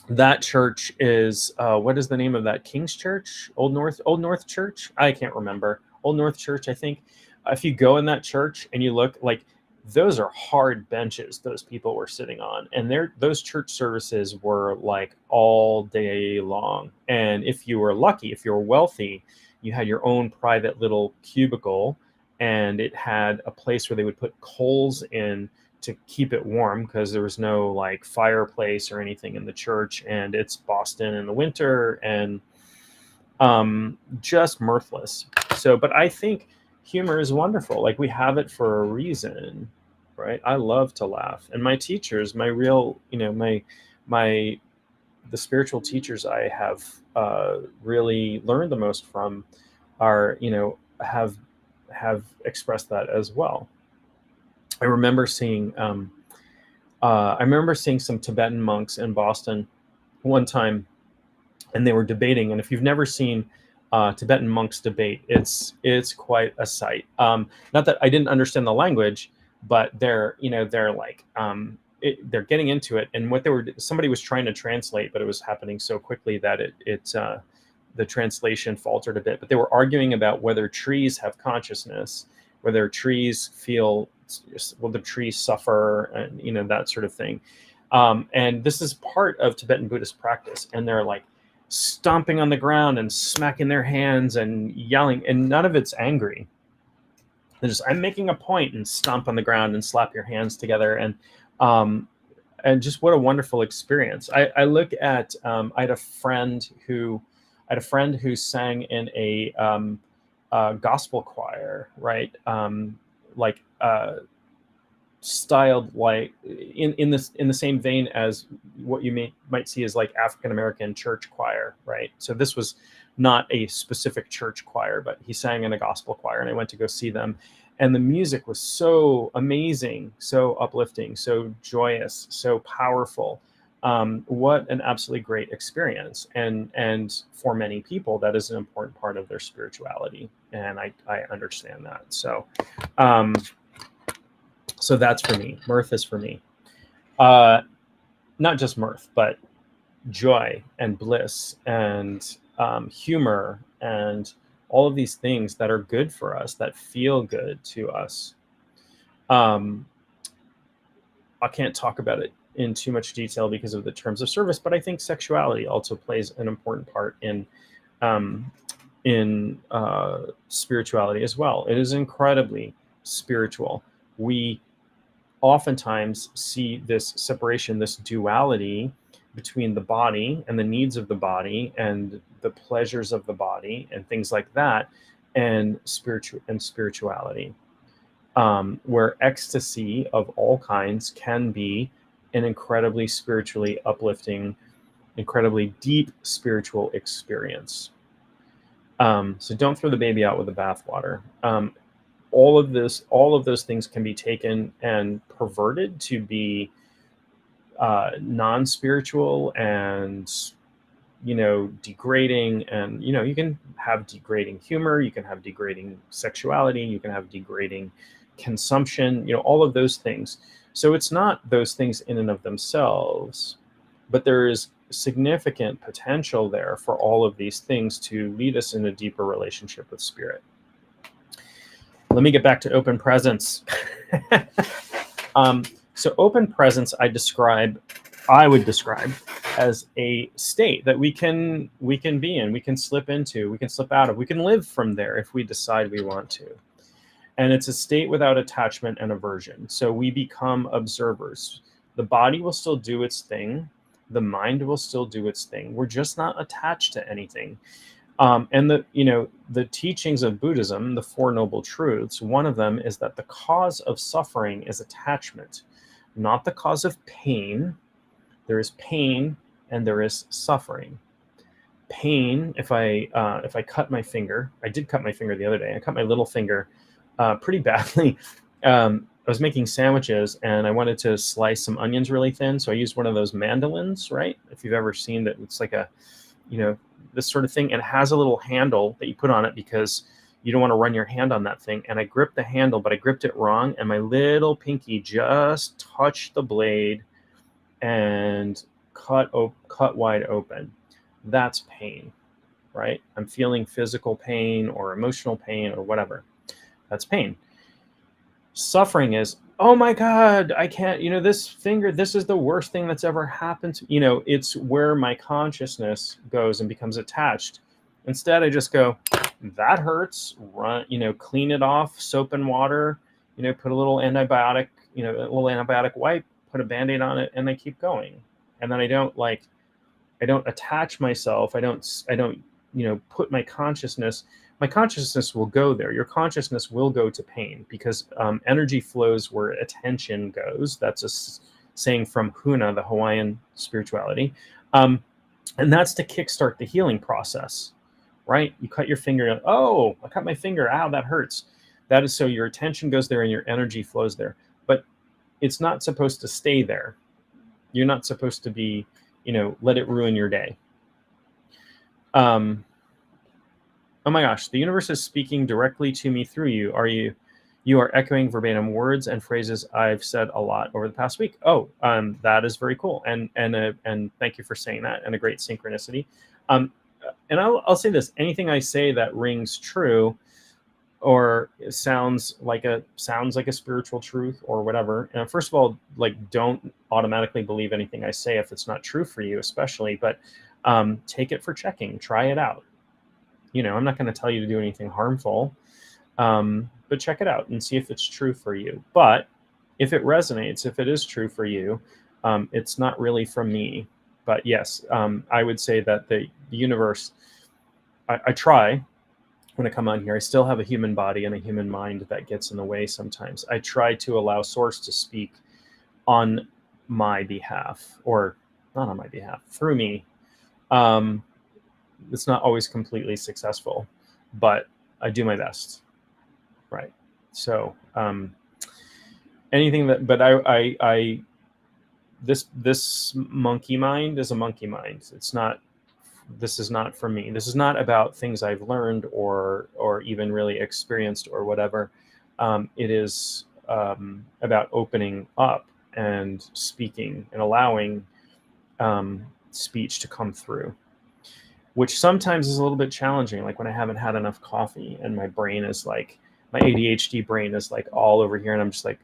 That church is what is the name of that? King's Church, Old North Church. I can't remember. Old North Church, I think. If you go in that church and you look, like those are hard benches those people were sitting on, and those church services were like all day long. And if you were lucky, if you were wealthy, you had your own private little cubicle, and it had a place where they would put coals in to keep it warm, because there was no like fireplace or anything in the church, and it's Boston in the winter, and just mirthless. So, but I think humor is wonderful. Like, we have it for a reason, right? I love to laugh, and my teachers, my real, my the spiritual teachers I have really learned the most from are, have expressed that as well. I remember seeing some Tibetan monks in Boston one time, and they were debating. And if you've never seen Tibetan monks debate, it's quite a sight. Not that I didn't understand the language, but they're like they're getting into it. And somebody was trying to translate, but it was happening so quickly that the translation faltered a bit. But they were arguing about whether trees have consciousness, whether trees feel, whether trees suffer, and that sort of thing. And this is part of Tibetan Buddhist practice, and they're like stomping on the ground and smacking their hands and yelling, and none of it's angry. They're just, I'm making a point, and stomp on the ground and slap your hands together, and just what a wonderful experience. I look at I had a friend who sang in a gospel choir, right? Like styled like in the same vein as what you might see as like African American church choir, right? So this was not a specific church choir, but he sang in a gospel choir, and I went to go see them, and the music was so amazing, so uplifting, so joyous, so powerful. What an absolutely great experience, and for many people that is an important part of their spirituality, and I understand that. So that's for me. Mirth is for me. Not just mirth, but joy and bliss and humor and all of these things that are good for us, that feel good to us. I can't talk about it in too much detail because of the terms of service, but I think sexuality also plays an important part in spirituality as well. It is incredibly spiritual. We oftentimes see this separation, this duality between the body and the needs of the body and the pleasures of the body and things like that, and spirituality, where ecstasy of all kinds can be an incredibly spiritually uplifting, incredibly deep spiritual experience. So don't throw the baby out with the bathwater. All of those things can be taken and perverted to be non-spiritual and degrading. And you can have degrading humor, you can have degrading sexuality, you can have degrading consumption, all of those things. So it's not those things in and of themselves, but there is significant potential there for all of these things to lead us in a deeper relationship with spirit. Let me get back to open presence. So open presence, I would describe as a state that we can be in, we can slip into, we can slip out of, we can live from there if we decide we want to. And it's a state without attachment and aversion. So we become observers. The body will still do its thing. The mind will still do its thing. We're just not attached to anything. And the teachings of Buddhism, the Four Noble Truths, one of them is that the cause of suffering is attachment, not the cause of pain. There is pain and there is suffering. Pain, if I cut my finger, I did cut my finger the other day. I cut my little finger pretty badly. I was making sandwiches and I wanted to slice some onions really thin, so I used one of those mandolins, right? If you've ever seen that, it's like a, this sort of thing, and it has a little handle that you put on it because you don't want to run your hand on that thing. And I gripped the handle, but I gripped it wrong, and my little pinky just touched the blade and cut wide open. That's pain, right? I'm feeling physical pain or emotional pain or whatever. That's pain. Suffering is, oh my God, I can't, this finger, this is the worst thing that's ever happened to, it's where my consciousness goes and becomes attached. Instead, I just go, that hurts, run, clean it off, soap and water, put a little antibiotic, a little antibiotic wipe, put a Band-Aid on it, and I keep going. And then I don't attach myself. I don't, put my consciousness will go there. Your consciousness will go to pain because energy flows where attention goes. That's a saying from Huna, the Hawaiian spirituality. And that's to kickstart the healing process, right? You cut your finger. Oh, I cut my finger. Ow, that hurts. That is so your attention goes there and your energy flows there. But it's not supposed to stay there. You're not supposed to be, let it ruin your day. Oh my gosh, the universe is speaking directly to me through you. You are echoing verbatim words and phrases I've said a lot over the past week. Oh, that is very cool. And thank you for saying that, and a great synchronicity. And I'll say this, anything I say that rings true or sounds like a spiritual truth or whatever. And first of all, don't automatically believe anything I say if it's not true for you, especially, but take it for checking, try it out. I'm not going to tell you to do anything harmful, but check it out and see if it's true for you. But if it resonates, if it is true for you, it's not really from me. But yes, I would say that the universe, I try when I come on here, I still have a human body and a human mind that gets in the way sometimes. I try to allow Source to speak on my behalf, or not on my behalf, through me. It's not always completely successful, but I do my best. Right. So, anything that, but this monkey mind is a monkey mind. This is not for me. This is not about things I've learned or even really experienced or whatever. It is about opening up and speaking and allowing speech to come through, which sometimes is a little bit challenging. Like when I haven't had enough coffee and my brain is like, my ADHD brain is like all over here. And I'm just like,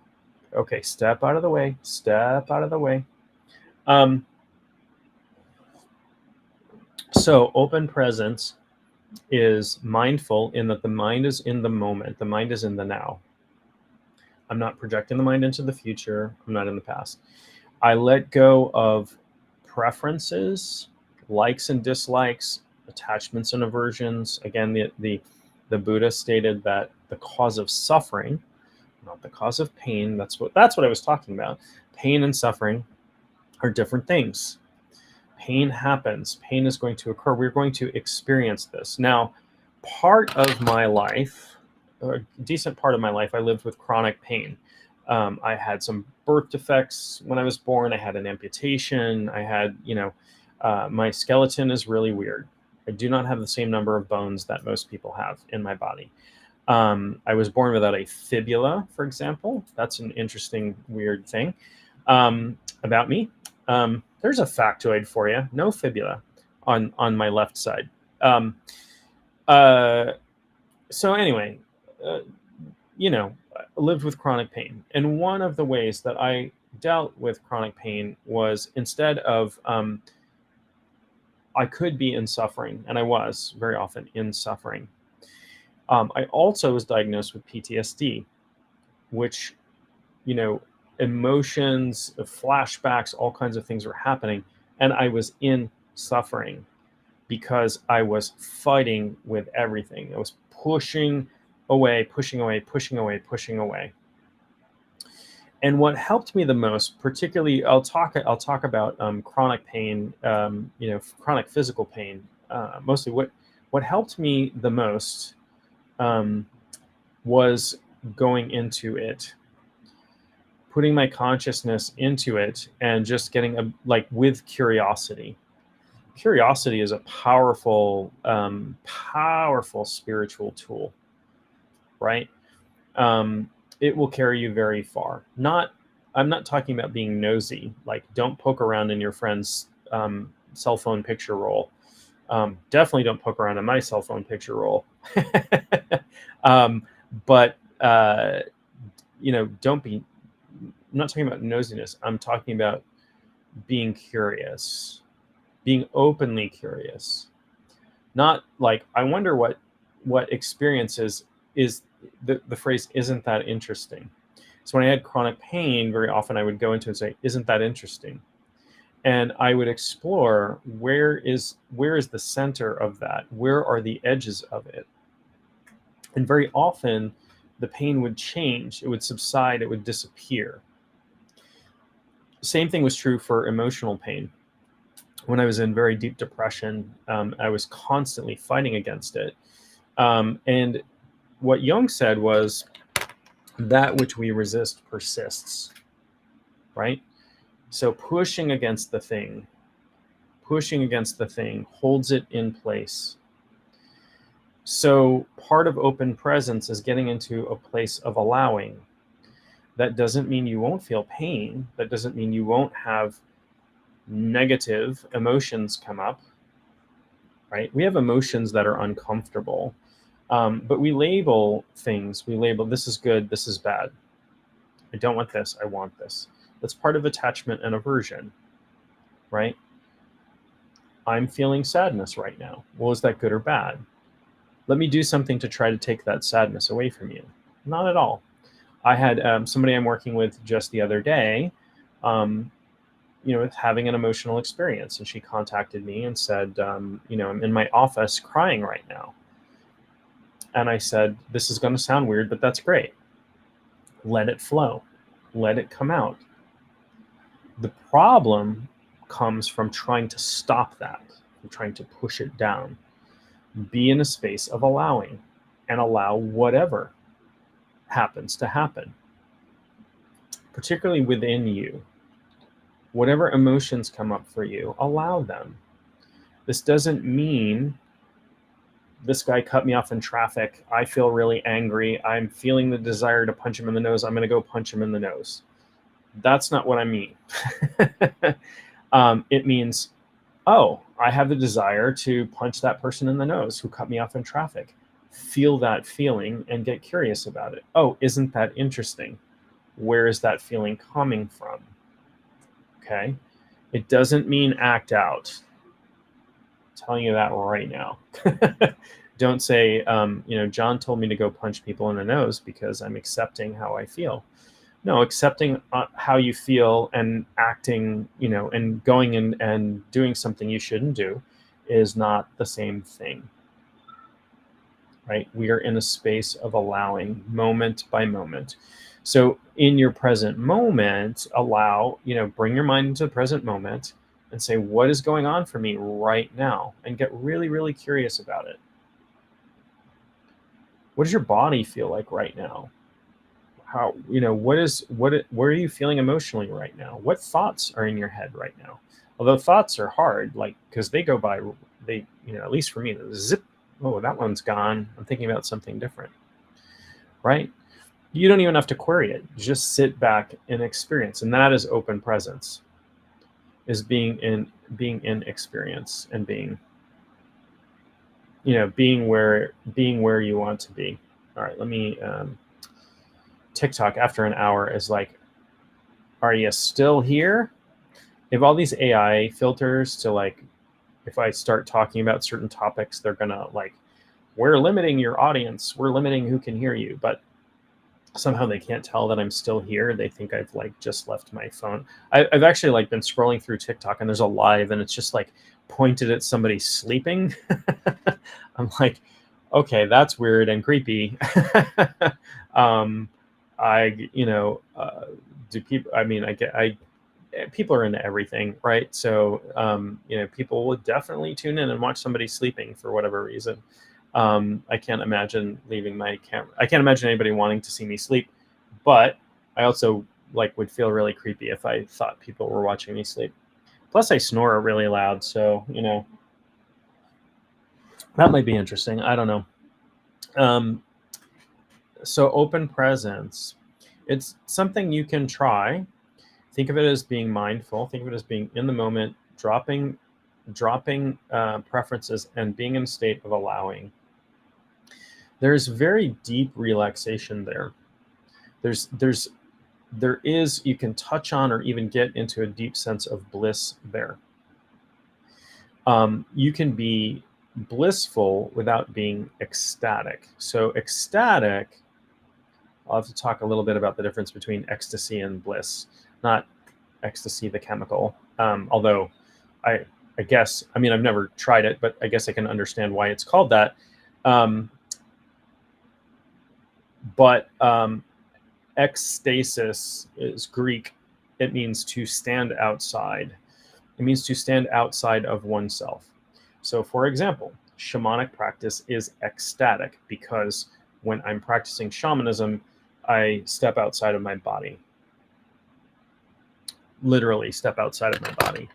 okay, step out of the way, step out of the way. So open presence is mindful in that the mind is in the moment. The mind is in the now. I'm not projecting the mind into the future. I'm not in the past. I let go of preferences, likes and dislikes, attachments and aversions. Again, the Buddha stated that the cause of suffering, not the cause of pain, that's what I was talking about. Pain and suffering are different things. Pain happens. Pain is going to occur. We're going to experience this. Now, part of my life, a decent part of my life, I lived with chronic pain. I had some birth defects when I was born. I had an amputation. I had, my skeleton is really weird. I do not have the same number of bones that most people have in my body. I was born without a fibula, for example. That's an interesting, weird thing about me. There's a factoid for you. No fibula on my left side. So anyway, I lived with chronic pain. And one of the ways that I dealt with chronic pain was instead of, I could be in suffering, and I was very often in suffering. I also was diagnosed with PTSD, which, emotions, flashbacks, all kinds of things were happening. And I was in suffering because I was fighting with everything. I was pushing away, pushing away, pushing away, pushing away. And what helped me the most, particularly, I'll talk about chronic pain, chronic physical pain. Mostly, what helped me the most was going into it, putting my consciousness into it, and just getting with curiosity. Curiosity is a powerful, powerful spiritual tool, right? It will carry you very far. I'm not talking about being nosy. Like, don't poke around in your friend's cell phone picture roll. Definitely don't poke around in my cell phone picture roll. But I'm not talking about nosiness. I'm talking about being curious, being openly curious. Not like, I wonder what experiences is the phrase, isn't that interesting? So when I had chronic pain, very often I would go into and say, isn't that interesting? And I would explore where is the center of that? Where are the edges of it? And very often the pain would change, it would subside, it would disappear. Same thing was true for emotional pain. When I was in very deep depression, I was constantly fighting against it. And what Jung said was, that which we resist persists, right? So pushing against the thing holds it in place. So part of open presence is getting into a place of allowing. That doesn't mean you won't feel pain. That doesn't mean you won't have negative emotions come up, right? We have emotions that are uncomfortable, but we label things. We label, this is good, this is bad. I don't want this, I want this. That's part of attachment and aversion, right? I'm feeling sadness right now. Well, is that good or bad? Let me do something to try to take that sadness away from you. Not at all. I had somebody I'm working with just the other day, having an emotional experience, and she contacted me and said, I'm in my office crying right now. And I said, this is going to sound weird, but that's great. Let it flow. Let it come out. The problem comes from trying to stop that, from trying to push it down. Be in a space of allowing, and allow whatever happens to happen, particularly within you. Whatever emotions come up for you, allow them. This doesn't mean, this guy cut me off in traffic, I feel really angry, I'm feeling the desire to punch him in the nose, I'm going to go punch him in the nose. That's not what I mean. It means, oh, I have the desire to punch that person in the nose who cut me off in traffic. Feel that feeling and get curious about it. Oh, isn't that interesting? Where is that feeling coming from? Okay. It doesn't mean act out. I'm telling you that right now. Don't say, John told me to go punch people in the nose because I'm accepting how I feel. No, accepting how you feel and acting, and going in and doing something you shouldn't do is not the same thing, right? We are in a space of allowing, moment by moment. So in your present moment, allow, bring your mind into the present moment and say, what is going on for me right now? And get really, really curious about it. What does your body feel like right now? How, where are you feeling emotionally right now? What thoughts are in your head right now? Although thoughts are hard, like, because they go by, at least for me, zip, oh, that one's gone, I'm thinking about something different, right? You don't even have to query it. Just sit back and experience. And that is open presence, is being in experience and being where you want to be. All right, let me, TikTok after an hour is like, are you still here? They have all these AI filters to, like, if I start talking about certain topics, they're gonna, like, we're limiting your audience, we're limiting who can hear you, but somehow they can't tell that I'm still here. They think I've, like, just left my phone. I've actually, like, been scrolling through TikTok and there's a live and it's just, like, pointed at somebody sleeping. I'm like, okay, that's weird and creepy. Do people, people are into everything, right? So, people would definitely tune in and watch somebody sleeping for whatever reason. I can't imagine leaving my camera. I can't imagine anybody wanting to see me sleep, but I also, like, would feel really creepy if I thought people were watching me sleep. Plus I snore really loud. So, that might be interesting. I don't know. So open presence, it's something you can try. Think of it as being mindful. Think of it as being in the moment, dropping preferences and being in a state of allowing. There's very deep relaxation there. There is, you can touch on or even get into a deep sense of bliss there. You can be blissful without being ecstatic. So ecstatic, I'll have to talk a little bit about the difference between ecstasy and bliss. Not ecstasy, the chemical. Although I guess, I mean, I've never tried it, but I guess I can understand why it's called that. But ecstasis is Greek. It means to stand outside. It means to stand outside of oneself. So, for example, shamanic practice is ecstatic because when I'm practicing shamanism, I step outside of my body. Literally step outside of my body.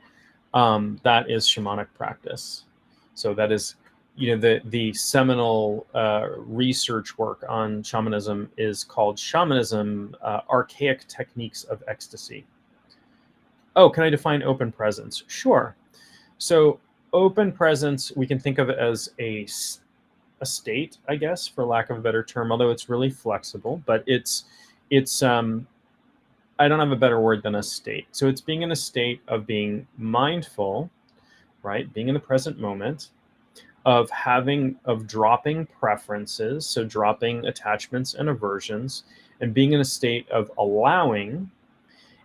That is shamanic practice. So that is, the seminal research work on shamanism is called Shamanism, Archaic Techniques of Ecstasy. Oh, can I define open presence? Sure. So open presence, we can think of it as a state, I guess, for lack of a better term, although it's really flexible, but it's I don't have a better word than a state. So it's being in a state of being mindful, right? Being in the present moment, of dropping preferences, so dropping attachments and aversions, and being in a state of allowing.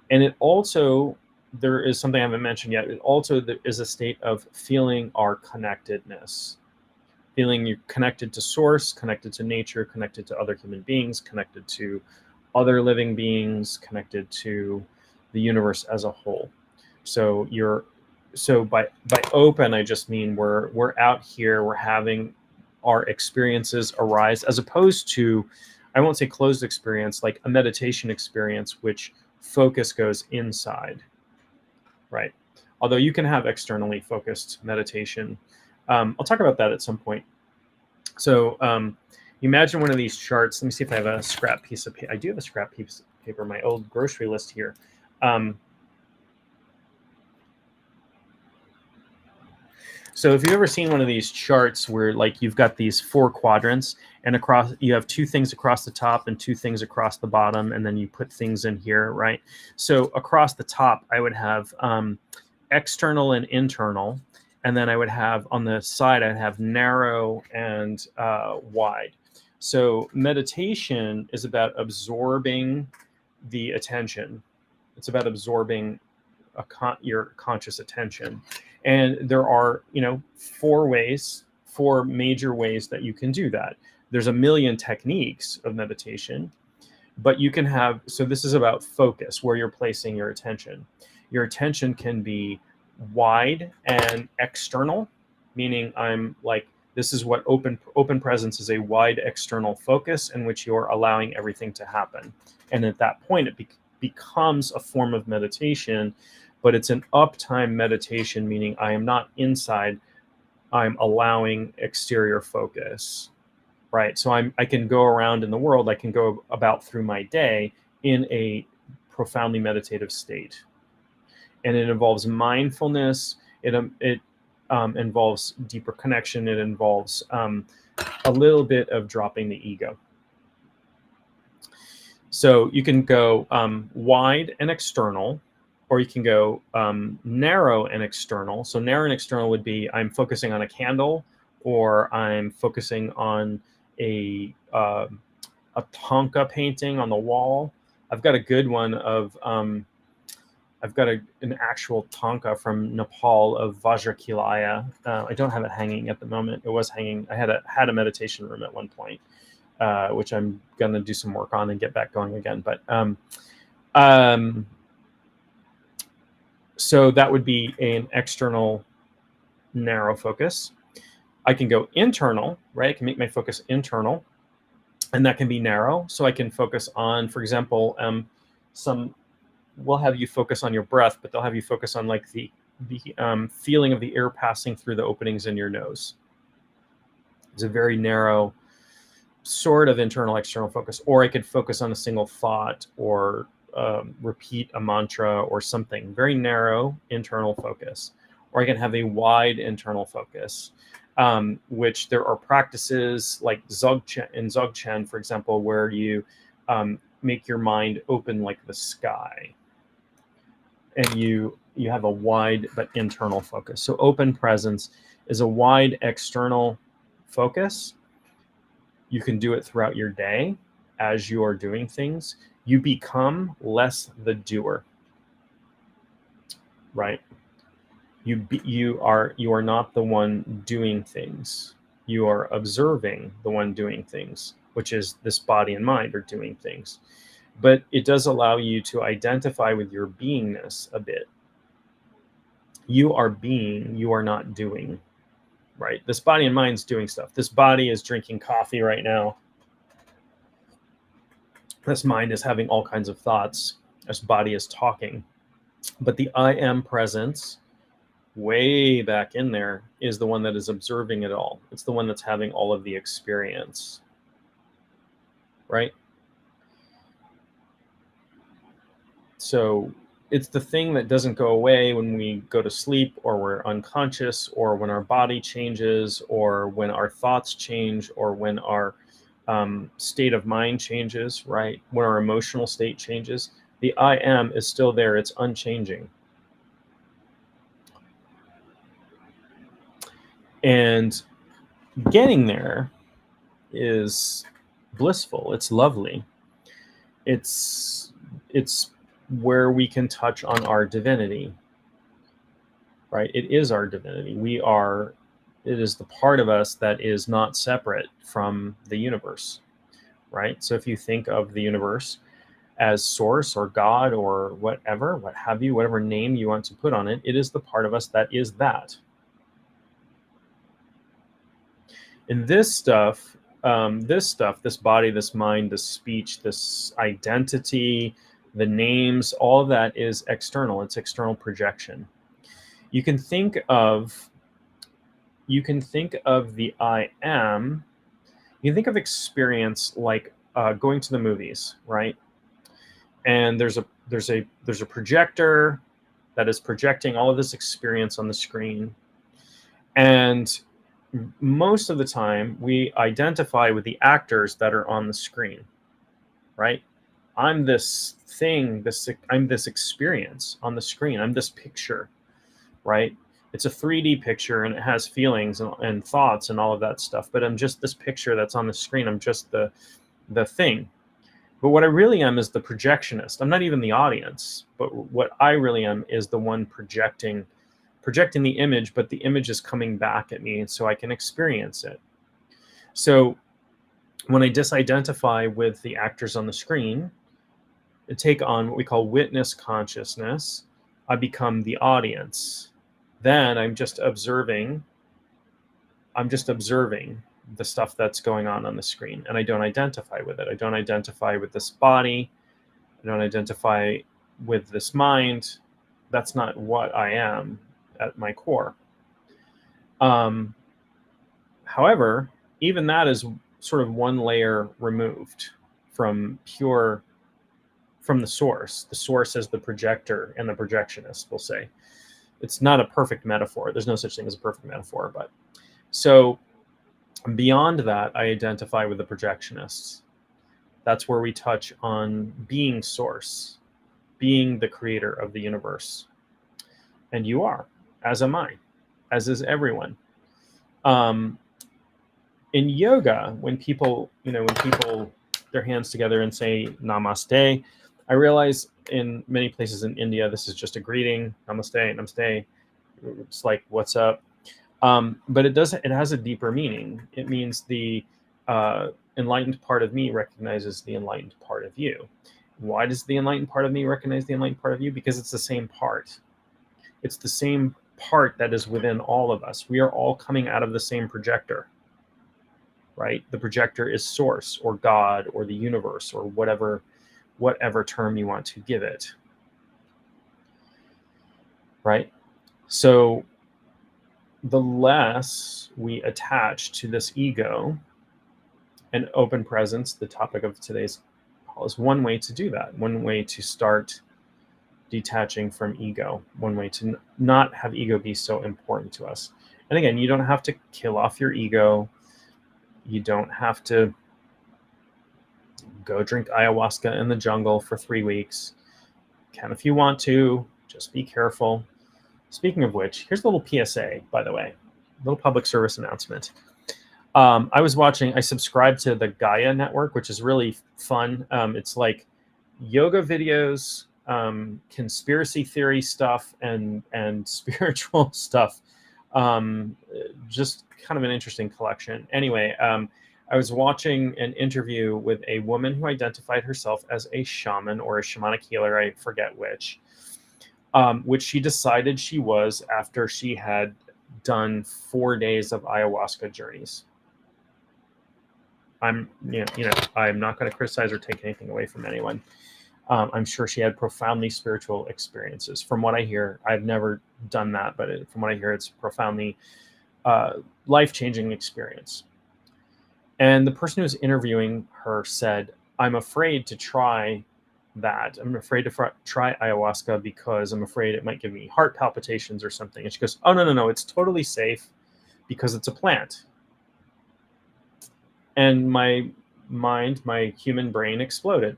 And it also, there is something I haven't mentioned yet, it also is a state of feeling our connectedness, feeling you're connected to source, connected to nature, connected to other human beings, connected to other living beings, connected to the universe as a whole. So by open, I just mean we're out here, we're having our experiences arise, as opposed to, I won't say closed experience, like a meditation experience, which focus goes inside, right? Although you can have externally focused meditation. I'll talk about that at some point. So imagine one of these charts. Let me see if I have a scrap piece of paper. I do have a scrap piece of paper, my old grocery list here. So if you've ever seen one of these charts where like you've got these 4 quadrants and across, you have 2 things across the top and 2 things across the bottom, and then you put things in here, right? So across the top, I would have external and internal. And then I would have on the side, I'd have narrow and wide. So meditation is about absorbing the attention. It's about absorbing your conscious attention. And there are, 4 major ways that you can do that. There's a million techniques of meditation, but you can have, so this is about focus, where you're placing your attention. Your attention can be wide and external, meaning I'm like, this is what open presence is, a wide external focus in which you're allowing everything to happen. And at that point, it becomes a form of meditation, but it's an uptime meditation, meaning I am not inside, I'm allowing exterior focus, right? So I can go around in the world, I can go about through my day in a profoundly meditative state. And it involves mindfulness, it involves deeper connection, it involves a little bit of dropping the ego. So you can go wide and external, or you can go narrow and external. So narrow and external would be, I'm focusing on a candle, or I'm focusing on a Tonka painting on the wall. I've got a good one of, I've got an actual Tonka from Nepal of Vajrakilaya. I don't have it hanging at the moment. It was hanging. I had a meditation room at one point, which I'm going to do some work on and get back going again. But so that would be an external narrow focus. I can go internal, right? I can make my focus internal, and that can be narrow. So I can focus on, for example, we'll have you focus on your breath, but they'll have you focus on like the feeling of the air passing through the openings in your nose. It's a very narrow sort of internal external focus. Or I could focus on a single thought, or repeat a mantra or something. Very narrow internal focus. Or I can have a wide internal focus, which there are practices like Dzogchen, for example, where you make your mind open like the sky, and you have a wide but internal focus. So open presence is a wide external focus. You can do it throughout your day as you are doing things. You become less the doer, right? You are not the one doing things. You are observing the one doing things, which is this body and mind are doing things. But it does allow you to identify with your beingness a bit. You are being, you are not doing, right? This body and mind's doing stuff. This body is drinking coffee right now. This mind is having all kinds of thoughts. This body is talking. But the I am presence, way back in there, is the one that is observing it all. It's the one that's having all of the experience, right? So it's the thing that doesn't go away when we go to sleep, or we're unconscious, or when our body changes, or when our thoughts change, or when our state of mind changes, right? When our emotional state changes, the I am is still there. It's unchanging. And getting there is blissful. It's lovely. It's where we can touch on our divinity, right? It is our divinity. It is the part of us that is not separate from the universe, right? So if you think of the universe as source or God or whatever, what have you, whatever name you want to put on it, it is the part of us that is that. And this stuff, this body, this mind, this speech, this identity, the names, all of that is external. It's external projection. You can think of the I am. You can think of experience like going to the movies, right? And there's a projector that is projecting all of this experience on the screen. And most of the time we identify with the actors that are on the screen, right? I'm this thing, I'm this experience on the screen. I'm this picture, right? It's a 3D picture and it has feelings and thoughts and all of that stuff, but I'm just this picture that's on the screen. I'm just the thing. But what I really am is the projectionist. I'm not even the audience, but what I really am is the one projecting the image, but the image is coming back at me so I can experience it. So when I disidentify with the actors on the screen and take on what we call witness consciousness, I become the audience. Then I'm just observing the stuff that's going on the screen, and I don't identify with it. I don't identify with this body. I don't identify with this mind. That's not what I am at my core. However, even that is sort of one layer removed from the source. The source is the projector and the projectionist, we'll say. It's not a perfect metaphor. There's no such thing as a perfect metaphor, but so beyond that, I identify with the projectionists. That's where we touch on being source, being the creator of the universe. And you are, as am I, as is everyone. In yoga, when people their hands together and say namaste, I realize in many places in India, this is just a greeting, namaste, namaste. It's like, what's up? But it has a deeper meaning. It means the enlightened part of me recognizes the enlightened part of you. Why does the enlightened part of me recognize the enlightened part of you? Because it's the same part. It's the same part that is within all of us. We are all coming out of the same projector, right? The projector is source or God or the universe or whatever term you want to give it, right? So the less we attach to this ego, and open presence, the topic of today's call, is one way to do that. One way to start detaching from ego. One way to not have ego be so important to us. And again, you don't have to kill off your ego. You don't have to Go drink ayahuasca in the jungle for 3 weeks. Can if you want to, just be careful. Speaking of which, here's a little PSA, by the way, little public service announcement. I subscribed to the Gaia Network, which is really fun. It's like yoga videos, conspiracy theory stuff, and spiritual stuff. Just kind of an interesting collection. Anyway, I was watching an interview with a woman who identified herself as a shaman or a shamanic healer, I forget which she decided she was after she had done 4 days of ayahuasca journeys. I'm not going to criticize or take anything away from anyone. I'm sure she had profoundly spiritual experiences. From what I hear, I've never done that, but from what I hear, it's profoundly life-changing experience. And the person who was interviewing her said, I'm afraid to try that. I'm afraid to try ayahuasca because I'm afraid it might give me heart palpitations or something. And she goes, oh, no, it's totally safe because it's a plant. And my human brain exploded,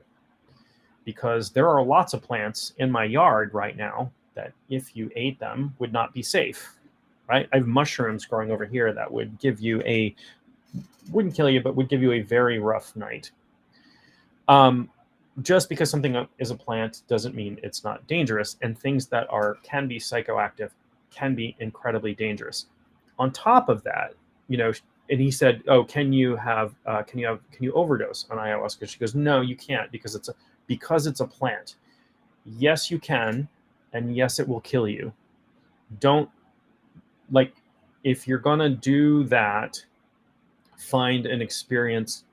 because there are lots of plants in my yard right now that if you ate them would not be safe, right? I have mushrooms growing over here that would give you wouldn't kill you, but would give you a very rough night. Just because something is a plant doesn't mean it's not dangerous, and things that can be psychoactive can be incredibly dangerous. On top of that, and he said, "Oh, can you overdose on ayahuasca?" She goes, "No, you can't, because it's a plant. Yes, you can, and yes, it will kill you. Don't if you're gonna do that, find an experienced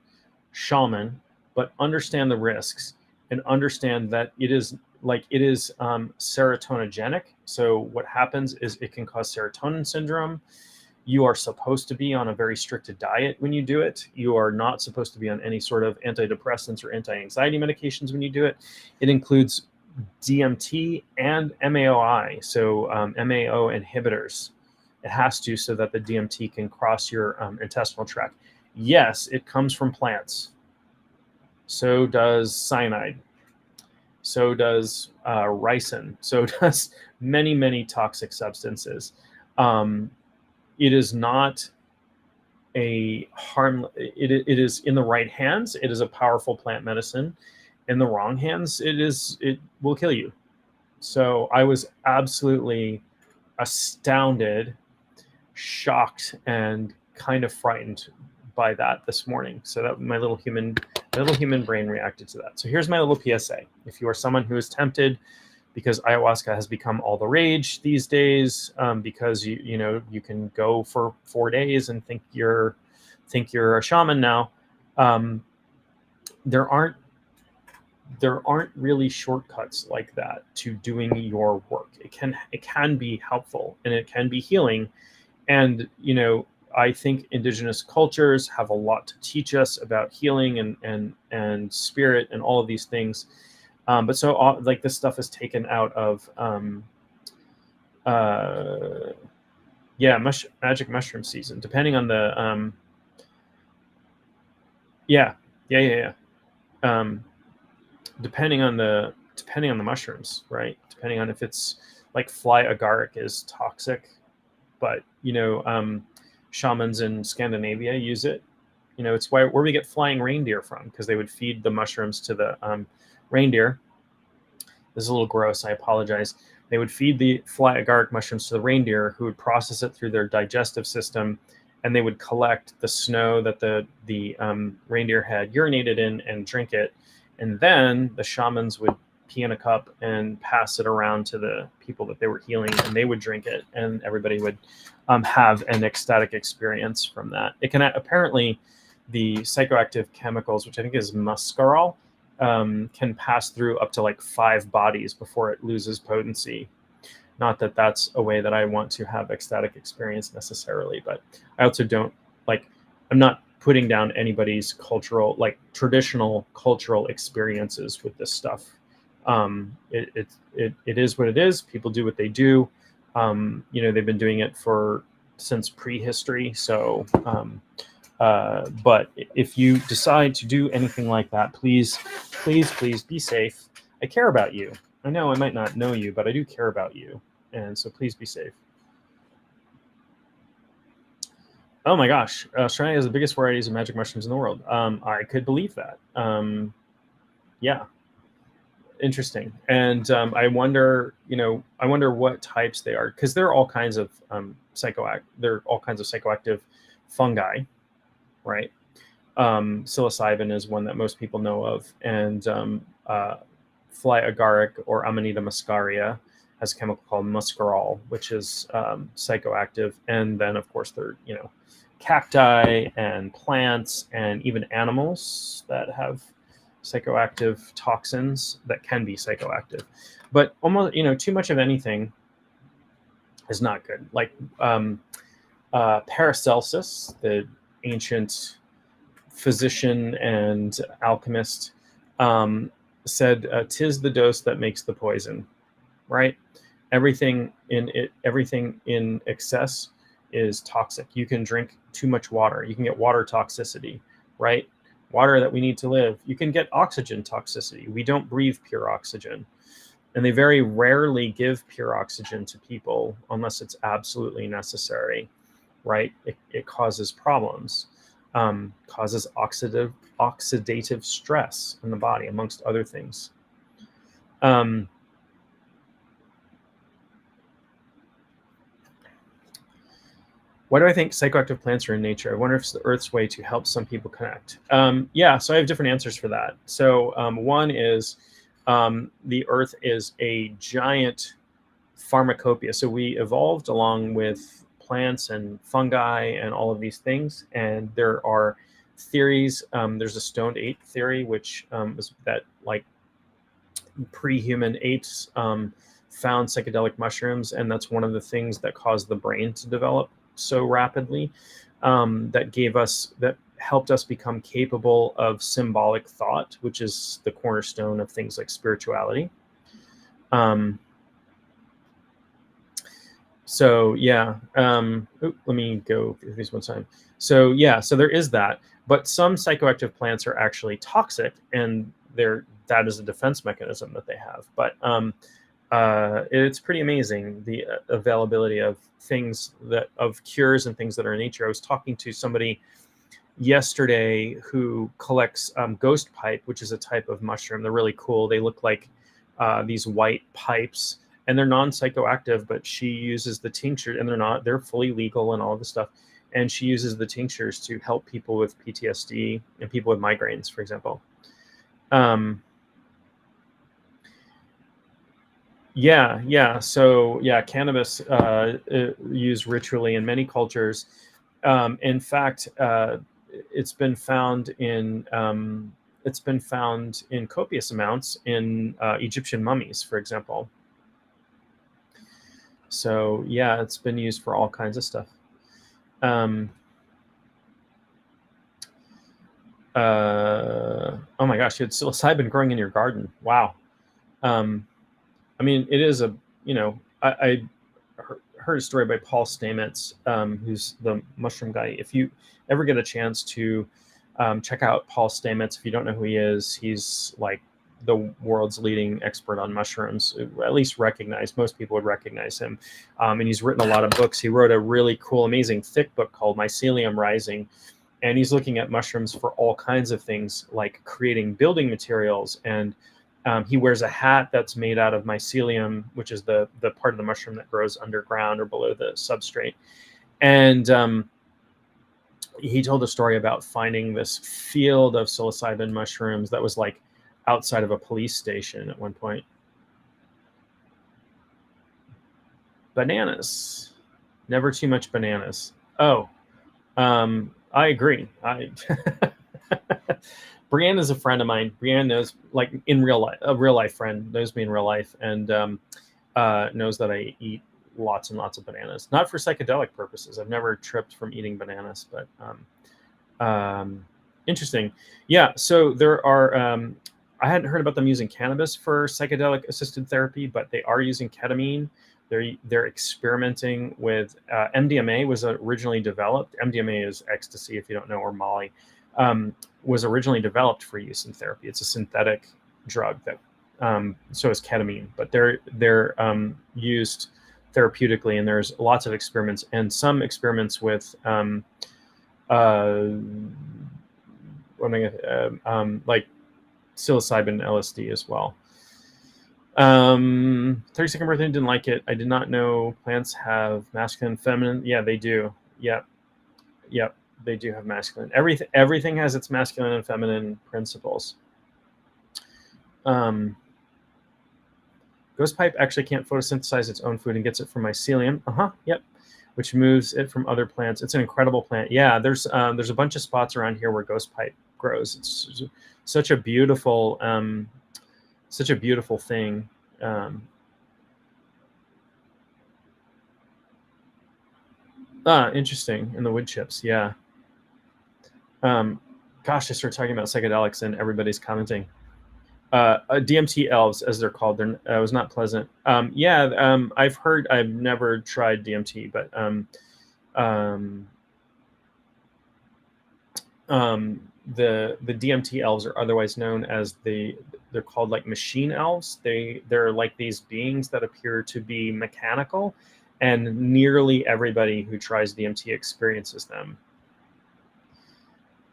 shaman, but understand the risks and understand that it is serotoninogenic. So what happens is it can cause serotonin syndrome. You are supposed to be on a very strict diet when you do it. You are not supposed to be on any sort of antidepressants or anti-anxiety medications when you do it. It includes DMT and MAOI, so MAO inhibitors. It has to, so that the DMT can cross your intestinal tract. Yes, it comes from plants. So does cyanide. So does ricin. So does many, many toxic substances. It is not a harm. It is in the right hands. It is a powerful plant medicine. In the wrong hands, it will kill you. So I was absolutely astounded, shocked, and kind of frightened by that this morning. So that my little human brain reacted to that. So here's my little PSA. If you are someone who is tempted, because ayahuasca has become all the rage these days, because you can go for 4 days and think you're a shaman now. There aren't really shortcuts like that to doing your work. It can be helpful and it can be healing, and I think indigenous cultures have a lot to teach us about healing and spirit and all of these things. But so this stuff is taken out of magic mushroom season, depending on the depending on the mushrooms, right? Depending on if it's like fly agaric is toxic, but shamans in Scandinavia use it. It's where we get flying reindeer from, because they would feed the mushrooms to the reindeer. This is a little gross, I apologize. They would feed the fly agaric mushrooms to the reindeer, who would process it through their digestive system, and they would collect the snow that the reindeer had urinated in and drink it. And then the shamans would pee in a cup and pass it around to the people that they were healing, and they would drink it, and everybody would have an ecstatic experience from that. It can apparently, the psychoactive chemicals, which I think is muscarol, can pass through up to like 5 bodies before it loses potency. Not that that's a way that I want to have ecstatic experience necessarily, but I also don't I'm not putting down anybody's cultural, traditional cultural experiences with this stuff. It is what it is. People do what they do. They've been doing it since prehistory. So But if you decide to do anything like that, please, please, please be safe. I care about you. I know I might not know you, but I do care about you. And so please be safe. Oh my gosh, Australia has the biggest varieties of magic mushrooms in the world. I could believe that. Yeah, interesting. And I wonder, I wonder what types they are, because there are all kinds of psychoactive fungi, right? Psilocybin is one that most people know of, and fly agaric or Amanita muscaria has a chemical called muscarol, which is psychoactive. And then, of course, there are cacti and plants and even animals that have psychoactive toxins that can be psychoactive. But almost, too much of anything is not good. Like Paracelsus, the ancient physician and alchemist, said, "'Tis the dose that makes the poison." Right? Everything in excess is toxic. You can drink too much water. You can get water toxicity, right? Water that we need to live. You can get oxygen toxicity. We don't breathe pure oxygen. And they very rarely give pure oxygen to people unless it's absolutely necessary, right? It causes problems, causes oxidative stress in the body, amongst other things. Why do I think psychoactive plants are in nature? I wonder if it's the Earth's way to help some people connect. Yeah, so I have different answers for that. So one is the Earth is a giant pharmacopoeia. So we evolved along with plants and fungi and all of these things. And there are theories. There's a stoned ape theory, which is that like pre-human apes found psychedelic mushrooms, and that's one of the things that caused the brain to develop so rapidly, that helped us become capable of symbolic thought, which is the cornerstone of things like spirituality. So yeah, let me go through these one time. So yeah, so there is that, but some psychoactive plants are actually toxic, and that is a defense mechanism that they have. But it's pretty amazing, the availability of cures and things that are in nature. I was talking to somebody yesterday who collects ghost pipe, which is a type of mushroom. They're really cool. They look like these white pipes, and they're non-psychoactive, but she uses the tincture, and they're fully legal and all this stuff. And she uses the tinctures to help people with PTSD and people with migraines, for example. Yeah. So yeah, cannabis used ritually in many cultures. In fact, it's been found in copious amounts in Egyptian mummies, for example. So yeah, it's been used for all kinds of stuff. Oh my gosh, it's psilocybin growing in your garden. Wow. I mean, it is I heard a story by Paul Stamets, who's the mushroom guy. If you ever get a chance to check out Paul Stamets, if you don't know who he is, he's like the world's leading expert on mushrooms, at least recognized. Most people would recognize him. And he's written a lot of books. He wrote a really cool, amazing, thick book called Mycelium Rising. And he's looking at mushrooms for all kinds of things, like creating building materials. And he wears a hat that's made out of mycelium, which is the part of the mushroom that grows underground or below the substrate. And he told a story about finding this field of psilocybin mushrooms that was like outside of a police station at one point. Bananas. Never too much bananas. Oh, I agree. Brienne is a friend of mine. Brienne knows, like, in real life, a real life friend, knows me in real life, and knows that I eat lots and lots of bananas. Not for psychedelic purposes. I've never tripped from eating bananas, but interesting. Yeah, so there are, I hadn't heard about them using cannabis for psychedelic assisted therapy, but they are using ketamine. They're experimenting with MDMA was originally developed. MDMA is ecstasy, if you don't know, or Molly, was originally developed for use in therapy. It's a synthetic drug that so is ketamine, but they're used therapeutically, and there's lots of experiments, and some experiments with like psilocybin and LSD as well. 32nd birthday, didn't like it. I did not know plants have masculine and feminine. Yeah, they do. Yep. They do have masculine. Everything has its masculine and feminine principles. Ghost pipe actually can't photosynthesize its own food and gets it from mycelium. Yep. Which moves it from other plants. It's an incredible plant. Yeah, there's a bunch of spots around here where ghost pipe grows. It's such a beautiful thing. Interesting. In the wood chips, yeah. Gosh, I started talking about psychedelics and everybody's commenting. DMT elves, as they're called, it was not pleasant. I've heard. I've never tried DMT, but the DMT elves are otherwise known as they're called like machine elves. They're like these beings that appear to be mechanical, and nearly everybody who tries DMT experiences them.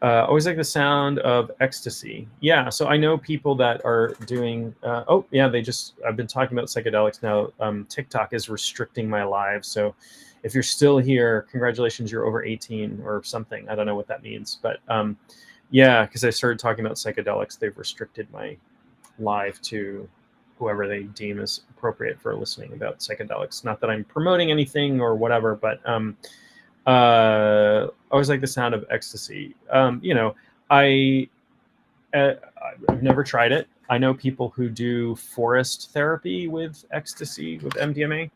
Always like the sound of ecstasy. Yeah, so I know people that are doing. I've been talking about psychedelics now. TikTok is restricting my live, so if you're still here, congratulations, you're over 18 or something. I don't know what that means, but because I started talking about psychedelics, they've restricted my live to whoever they deem as appropriate for listening about psychedelics. Not that I'm promoting anything or whatever, but I always like the sound of ecstasy. I've never tried it. I know people who do forest therapy with ecstasy, with MDMA.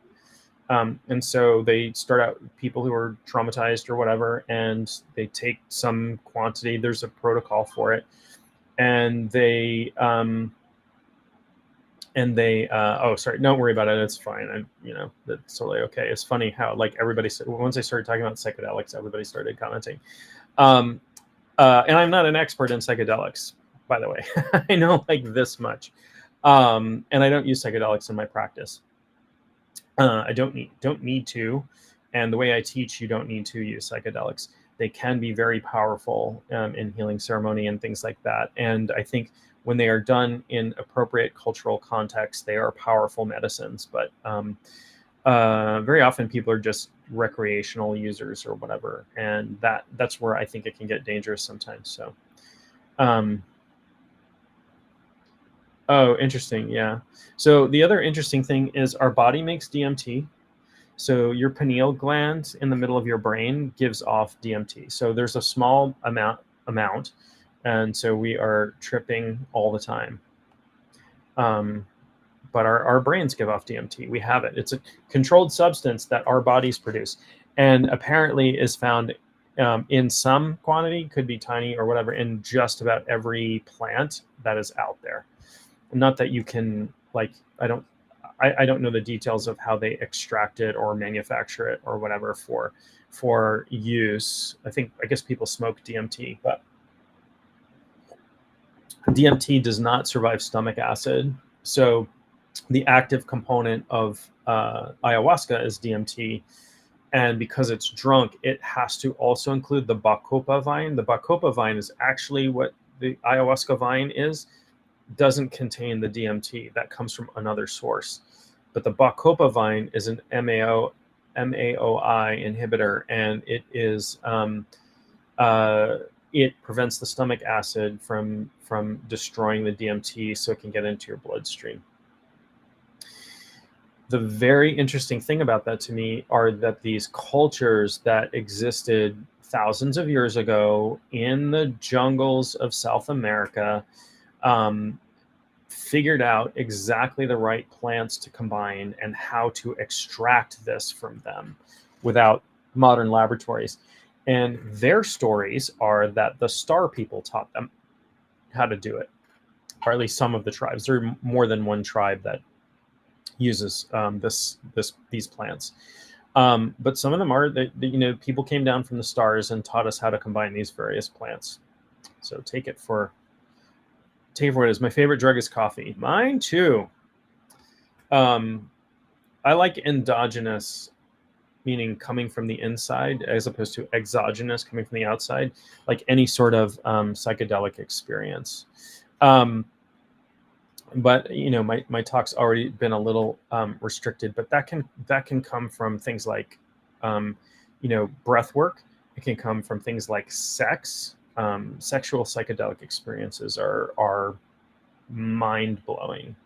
And so they start out people who are traumatized or whatever, and they take some quantity. There's a protocol for it, and don't worry about it. It's fine. That's totally okay. It's funny how like everybody said, once I started talking about psychedelics, everybody started commenting. And I'm not an expert in psychedelics, by the way. I know like this much, and I don't use psychedelics in my practice. I don't need to, and the way I teach, you don't need to use psychedelics. They can be very powerful in healing ceremony and things like that. And I think when they are done in appropriate cultural context, they are powerful medicines. But very often people are just recreational users or whatever, and that's where I think it can get dangerous sometimes. So. Oh, interesting. Yeah. So the other interesting thing is our body makes DMT. So your pineal gland in the middle of your brain gives off DMT. So there's a small amount, and so we are tripping all the time. But our brains give off DMT. We have it. It's a controlled substance that our bodies produce, and apparently is found in some quantity, could be tiny or whatever, in just about every plant that is out there. Not that you can I don't know the details of how they extract it or manufacture it or whatever for use. I guess people smoke DMT, but DMT does not survive stomach acid. So the active component of ayahuasca is DMT, and because it's drunk, it has to also include the bacopa vine. The bacopa vine is actually what the ayahuasca vine is. Doesn't contain the DMT. That comes from another source. But the bacopa vine is an MAOI inhibitor, and it is it prevents the stomach acid from destroying the DMT, so it can get into your bloodstream. The very interesting thing about that to me are that these cultures that existed thousands of years ago in the jungles of South America figured out exactly the right plants to combine and how to extract this from them without modern laboratories. And their stories are that the star people taught them how to do it, or at least some of the tribes. There are more than one tribe that uses these plants. But some of them are that, people came down from the stars and taught us how to combine these various plants. So take it for what it is. My favorite drug is coffee. Mine too. I like endogenous, meaning coming from the inside, as opposed to exogenous, coming from the outside, like any sort of psychedelic experience. But my talk's already been a little restricted, but that can come from things like breath work. It can come from things like sex. Sexual psychedelic experiences are mind-blowing,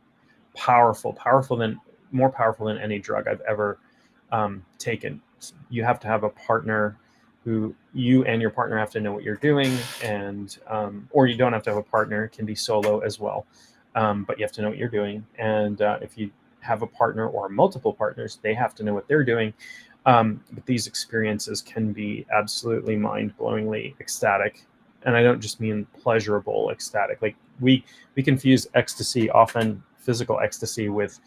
more powerful than any drug I've ever taken. You have to have a partner who you and your partner have to know what you're doing, and or you don't have to have a partner. It can be solo as well, but you have to know what you're doing. And if you have a partner or multiple partners, they have to know what they're doing. But these experiences can be absolutely mind-blowingly ecstatic, and I don't just mean pleasurable ecstatic. Like we confuse ecstasy, often physical ecstasy, with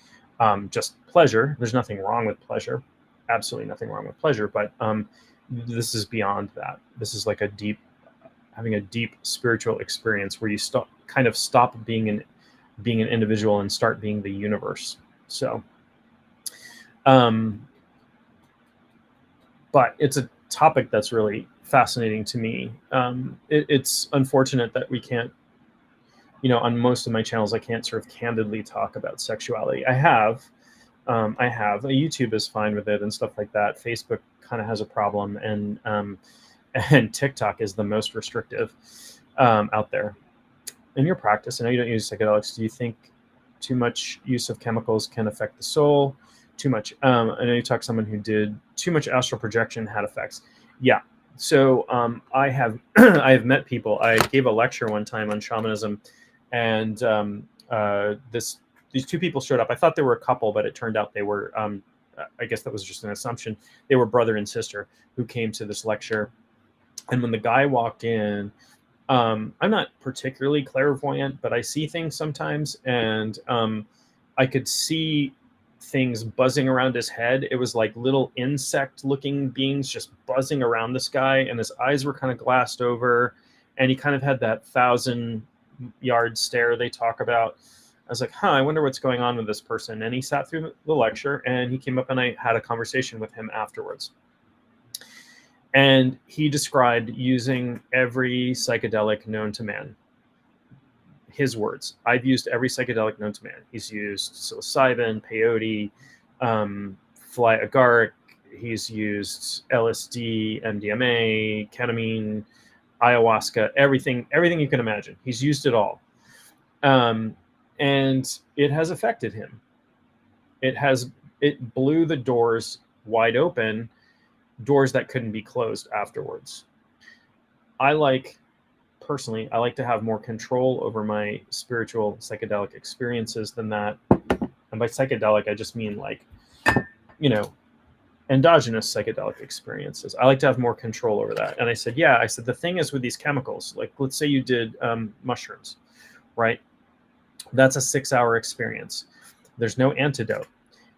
just pleasure. There's nothing wrong with pleasure, absolutely nothing wrong with pleasure, but this is beyond that. This is like having a deep spiritual experience where you stop being an individual and start being the universe. So, but it's a topic that's really fascinating to me. It's unfortunate that we can't, on most of my channels, I can't sort of candidly talk about sexuality. I have YouTube is fine with it and stuff like that. Facebook kind of has a problem, and TikTok is the most restrictive out there. In your practice, I know you don't use psychedelics. Do you think too much use of chemicals can affect the soul? Too much. I know you talked to someone who did too much astral projection had effects. Yeah. So I have I have met people. I gave a lecture one time on shamanism, and these two people showed up. I thought they were a couple, but it turned out they were. I guess that was just an assumption. They were brother and sister who came to this lecture. And when the guy walked in, I'm not particularly clairvoyant, but I see things sometimes, and I could see things buzzing around his head. It was like little insect-looking beings just buzzing around this guy, and his eyes were kind of glassed over, and he kind of had that 1,000-yard stare they talk about. I was like, I wonder what's going on with this person. And he sat through the lecture, and he came up, and I had a conversation with him afterwards. And he described using every psychedelic known to man. His words: I've used every psychedelic known to man. He's used psilocybin, peyote, fly agaric. He's used LSD, MDMA, ketamine, ayahuasca, everything you can imagine. He's used it all. And it has affected him. It blew the doors wide open, doors that couldn't be closed afterwards. Personally, I like to have more control over my spiritual psychedelic experiences than that. And by psychedelic, I just mean endogenous psychedelic experiences. I like to have more control over that. And I said, the thing is with these chemicals, like let's say you did mushrooms, right? That's a 6-hour experience. There's no antidote.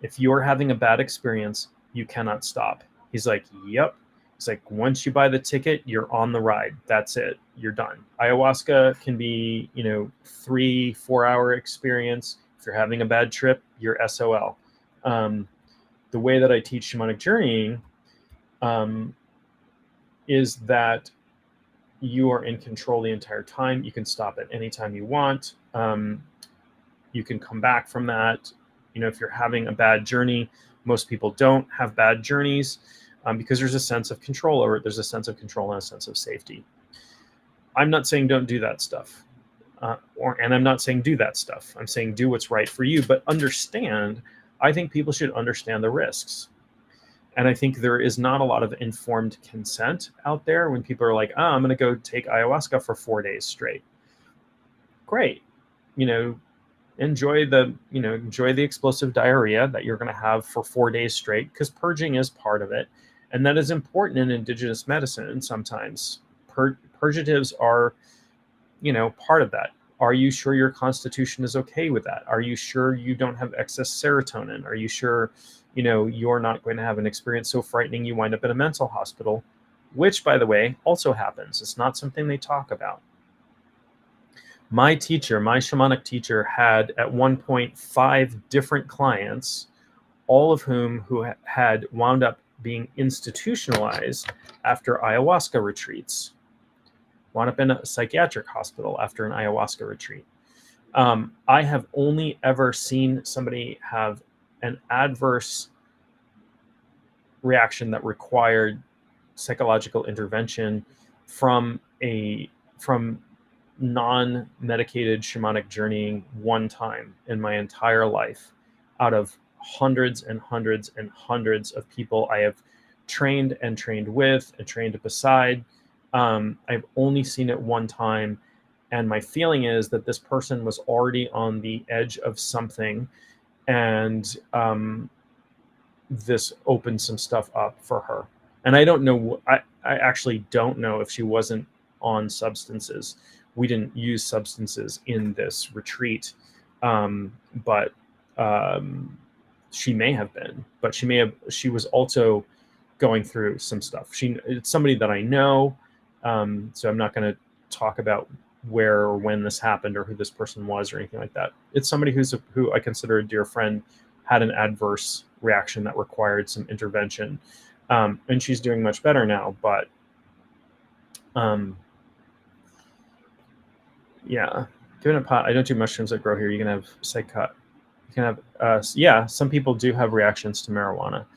If you're having a bad experience, you cannot stop. He's like, yep. It's like, once you buy the ticket, you're on the ride. That's it. You're done. Ayahuasca can be, 3-4 hour experience. If you're having a bad trip, you're SOL. The way that I teach shamanic journeying is that you are in control the entire time. You can stop at any time you want. You can come back from that. If you're having a bad journey, most people don't have bad journeys. Because there's a sense of control over it. There's a sense of control and a sense of safety. I'm not saying don't do that stuff. And I'm not saying do that stuff. I'm saying do what's right for you, but I think people should understand the risks. And I think there is not a lot of informed consent out there when people are like, I'm going to go take ayahuasca for 4 days straight. Great. Enjoy the explosive diarrhea that you're going to have for 4 days straight, because purging is part of it. And that is important in indigenous medicine. And sometimes purgatives are, part of that. Are you sure your constitution is okay with that? Are you sure you don't have excess serotonin? Are you sure, you're not going to have an experience so frightening you wind up in a mental hospital? Which, by the way, also happens. It's not something they talk about. My shamanic teacher, had at one point 5 different clients, all of who had wound up being institutionalized after ayahuasca retreats, wound up in a psychiatric hospital after an ayahuasca retreat. I have only ever seen somebody have an adverse reaction that required psychological intervention from non-medicated shamanic journeying one time in my entire life, out of hundreds and hundreds and hundreds of people I have trained with and trained beside. I've only seen it one time, and my feeling is that this person was already on the edge of something, and this opened some stuff up for her. And I don't know, I actually don't know if she wasn't on substances. We didn't use substances in this retreat, but she may have been. But she was also going through some stuff. It's somebody that I know, so I'm not going to talk about where or when this happened or who this person was or anything like that. It's somebody who I consider a dear friend, had an adverse reaction that required some intervention, and she's doing much better now. But yeah, given a pot, I don't do mushrooms that grow here. You can have psychot. You can have some people do have reactions to marijuana.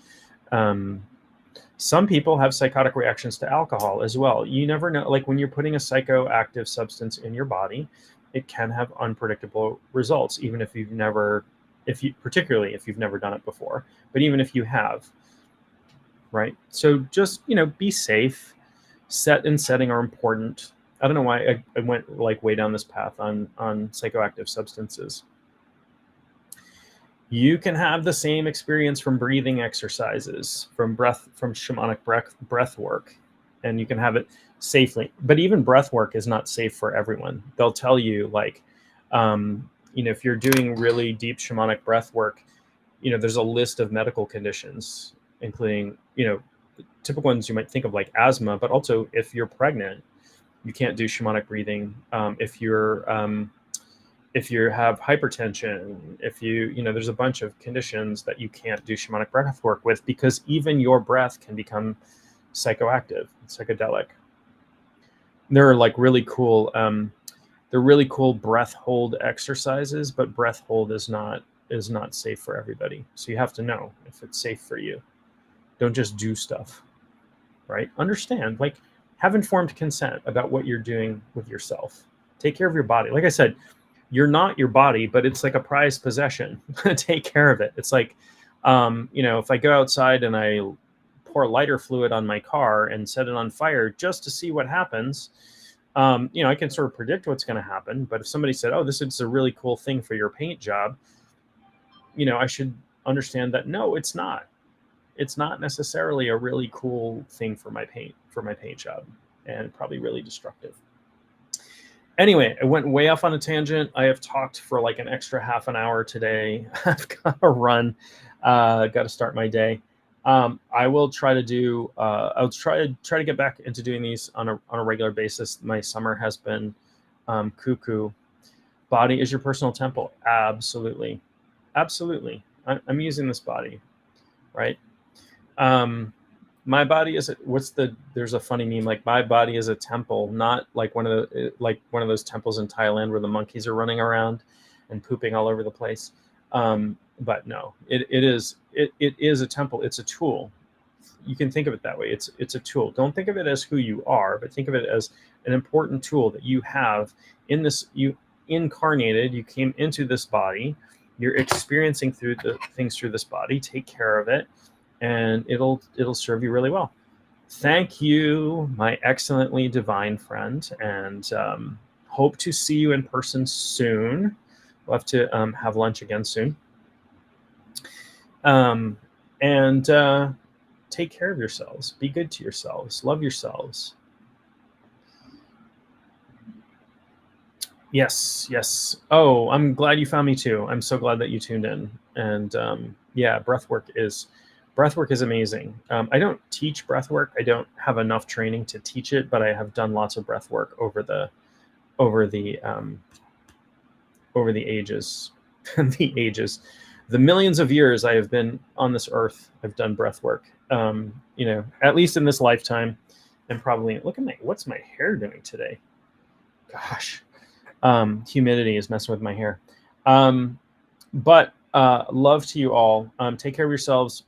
Some people have psychotic reactions to alcohol as well. You never know. Like when you're putting a psychoactive substance in your body, it can have unpredictable results, even if particularly if you've never done it before, but even if you have, right? So just, be safe. Set and setting are important. I don't know why I went like way down this path on psychoactive substances. You can have the same experience from breathing exercises, from shamanic breath work, and you can have it safely. But even breath work is not safe for everyone. They'll tell you, like, if you're doing really deep shamanic breath work, there's a list of medical conditions, including, typical ones you might think of, like asthma, but also if you're pregnant, you can't do shamanic breathing. If you have hypertension, there's a bunch of conditions that you can't do shamanic breath work with, because even your breath can become psychoactive, psychedelic. There are like really cool breath hold exercises, but breath hold is not safe for everybody. So you have to know if it's safe for you. Don't just do stuff, right? Understand, like, have informed consent about what you're doing with yourself. Take care of your body. Like I said, you're not your body, but it's like a prized possession. Take care of it. It's like, if I go outside and I pour lighter fluid on my car and set it on fire just to see what happens, I can sort of predict what's going to happen. But if somebody said, oh, this is a really cool thing for your paint job, I should understand that, no, it's not. It's not necessarily a really cool thing for my paint job, and probably really destructive. Anyway, I went way off on a tangent. I have talked for like an extra half an hour today. I've got to run. Got to start my day. I will try to do. I'll try to get back into doing these on a regular basis. My summer has been cuckoo. Body is your personal temple. Absolutely. I'm using this body, right? My body is there's a funny meme, like, my body is a temple, not like one of those temples in Thailand where the monkeys are running around and pooping all over the place. But no, it is a temple. It's a tool. You can think of it that way. It's a tool. Don't think of it as who you are, but think of it as an important tool that you have in this. You incarnated, you came into this body, you're experiencing through the things through this body. Take care of it, and it'll serve you really well. Thank you, my excellently divine friend, and hope to see you in person soon. We'll have to have lunch again soon. And take care of yourselves. Be good to yourselves. Love yourselves. Yes, yes. Oh, I'm glad you found me too. I'm so glad that you tuned in. And yeah, breathwork is amazing. I don't teach breathwork. I don't have enough training to teach it, but I have done lots of breathwork over the over the ages, the ages, the millions of years I have been on this earth. I've done breathwork. At least in this lifetime, and probably look at what's my hair doing today? Gosh. Humidity is messing with my hair. But love to you all. Take care of yourselves.